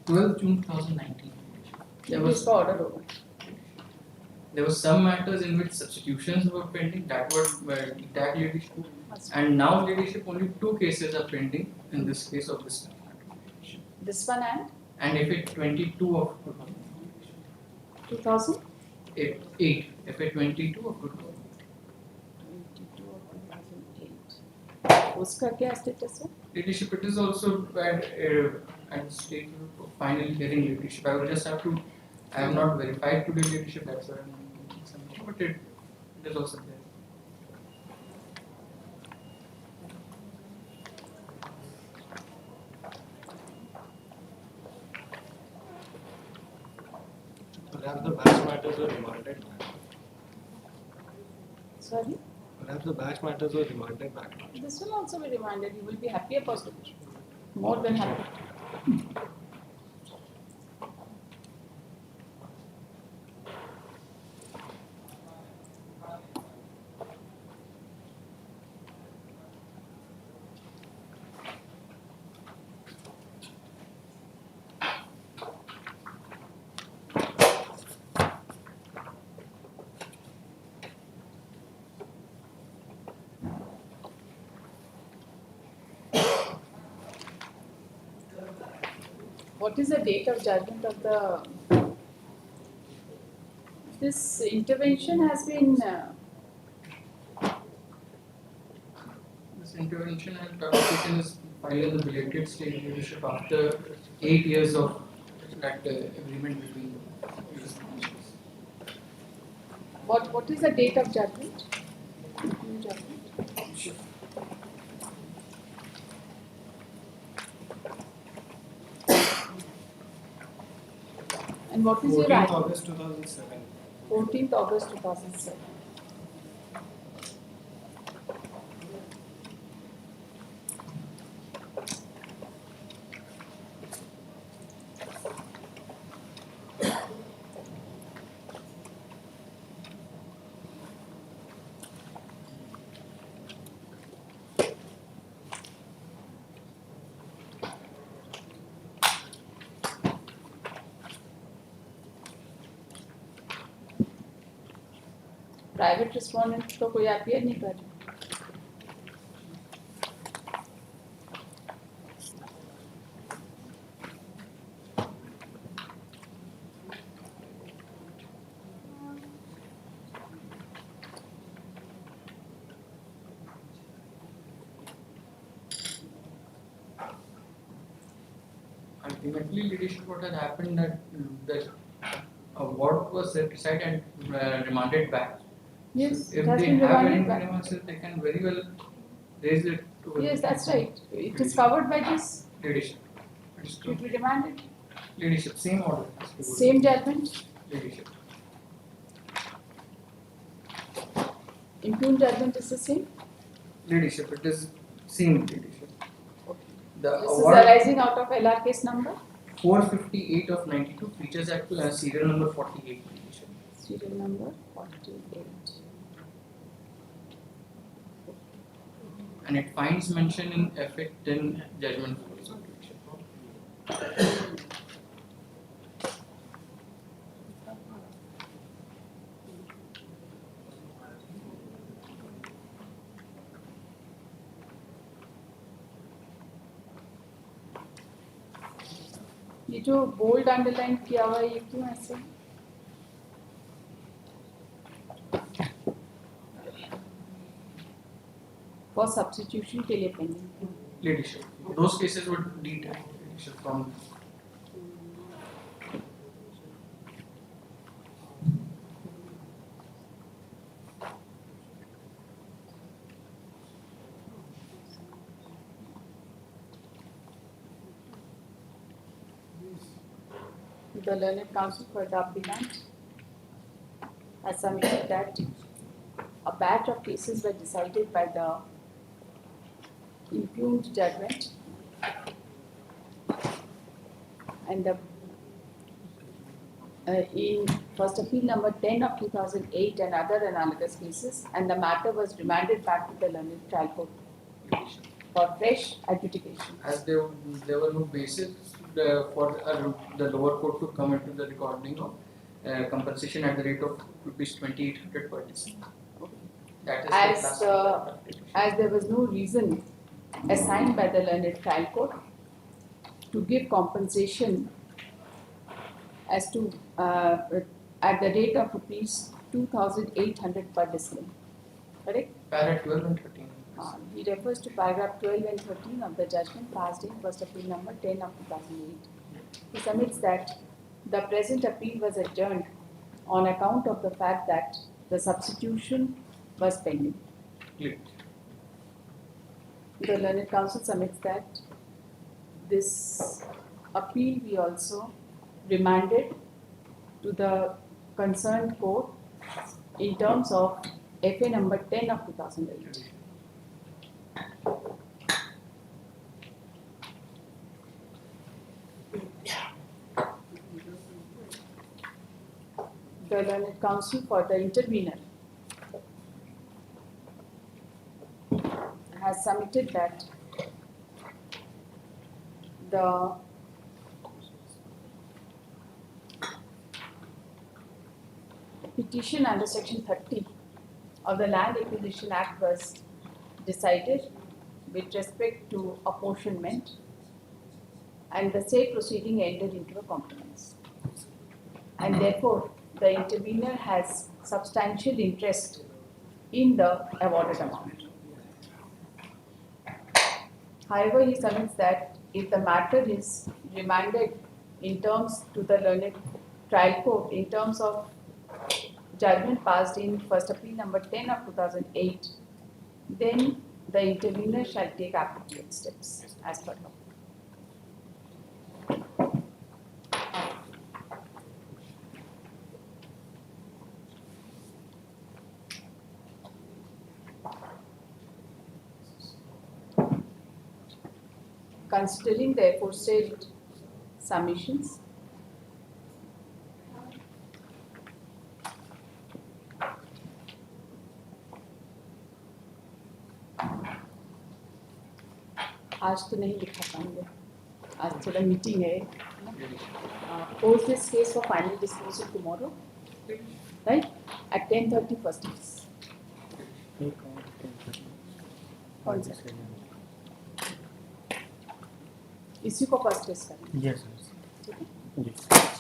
12 June 2019. जब इसका ऑर्डर होगा There were some matters in which substitutions were pending that were intact leadership, and now leadership only 2 cases are pending in this case of this matter. this one And if it 22 of 2000 8 if it 22 of 2008. 22 of 2008 उसका क्या status है Leadership it is also at stage of final hearing leadership. I will just have to. I have not verified today leadership. That's why I'm making some. But it is also there. Perhaps the batch matters were remanded back. sorry Perhaps the batch matters were remanded back. this will also be reminded you will be happy about it more than happy What is the date of judgment of the? This intervention has been This intervention and application is filed in the belated state leadership after 8 years of that agreement between jurisdictions. what is the date of judgment? New judgment. And what is your 14th rank? August 2007. 14th August 2007. Private respondent तो कोई appear नहीं कर रहा Ultimately, leadership what has happened that what was set aside and remanded back. Yes, If it has they been have any remanded back. grievances, they can very well raise it to Yes, that's right. It is covered by this. leadership. It's It true. will be remanded. Leadership, same order. has to go Same to judgment. leadership. Impugned judgment is the same? Ladyship, it is same ladyship. The This is award arising out of LR case number? 458 of 92 Features Act serial number 48 ladyship. Serial number 48. And it finds mention in effect in judgment. ये जो bold underline किया हुआ है ये क्यों ऐसे है? For substitution के लिए pending. Ladyship. Those cases were detailed ladyship from The learned counsel for the appellant has submitted that a batch of cases were decided by the impugned judgment and the in first appeal number 10 of 2008 and other analogous cases, and the matter was remanded back to the learned trial court for fresh adjudication. as there were no basis for the lower court to come into the recording of compensation at the rate of rupees 2,800 per day. That is As there was no reason assigned by the learned trial court to give compensation as to at the rate of rupees 2,800 per decimal. Correct? Para 12 and 13. He refers to paragraph 12 and 13 of the judgment passed in first appeal number 10 of 2008. He submits that the present appeal was adjourned on account of the fact that the substitution was pending. Clear. The learned counsel submits that this appeal be also remanded to the concerned court in terms of FA number 10 of 2008. The learned counsel for the intervener has submitted that the petition under section 30 of the Land Acquisition Act was decided with respect to apportionment, and the said proceeding entered into a compromise. And therefore, the intervener has substantial interest in the awarded amount. However, he submits that if the matter is remanded in terms to the learned trial court in terms of judgment passed in first appeal number 10 of 2008, then the intervener shall take appropriate steps as per law. Considering the aforesaid submissions, आज तो नहीं लिखा पाएंगे, आज थोड़ा meeting है, post this case for final disposal tomorrow, right? At 10:30 first case. कौन सा? इसी को फर्स्ट केस करेंगे. Yes, ठीक है? yes.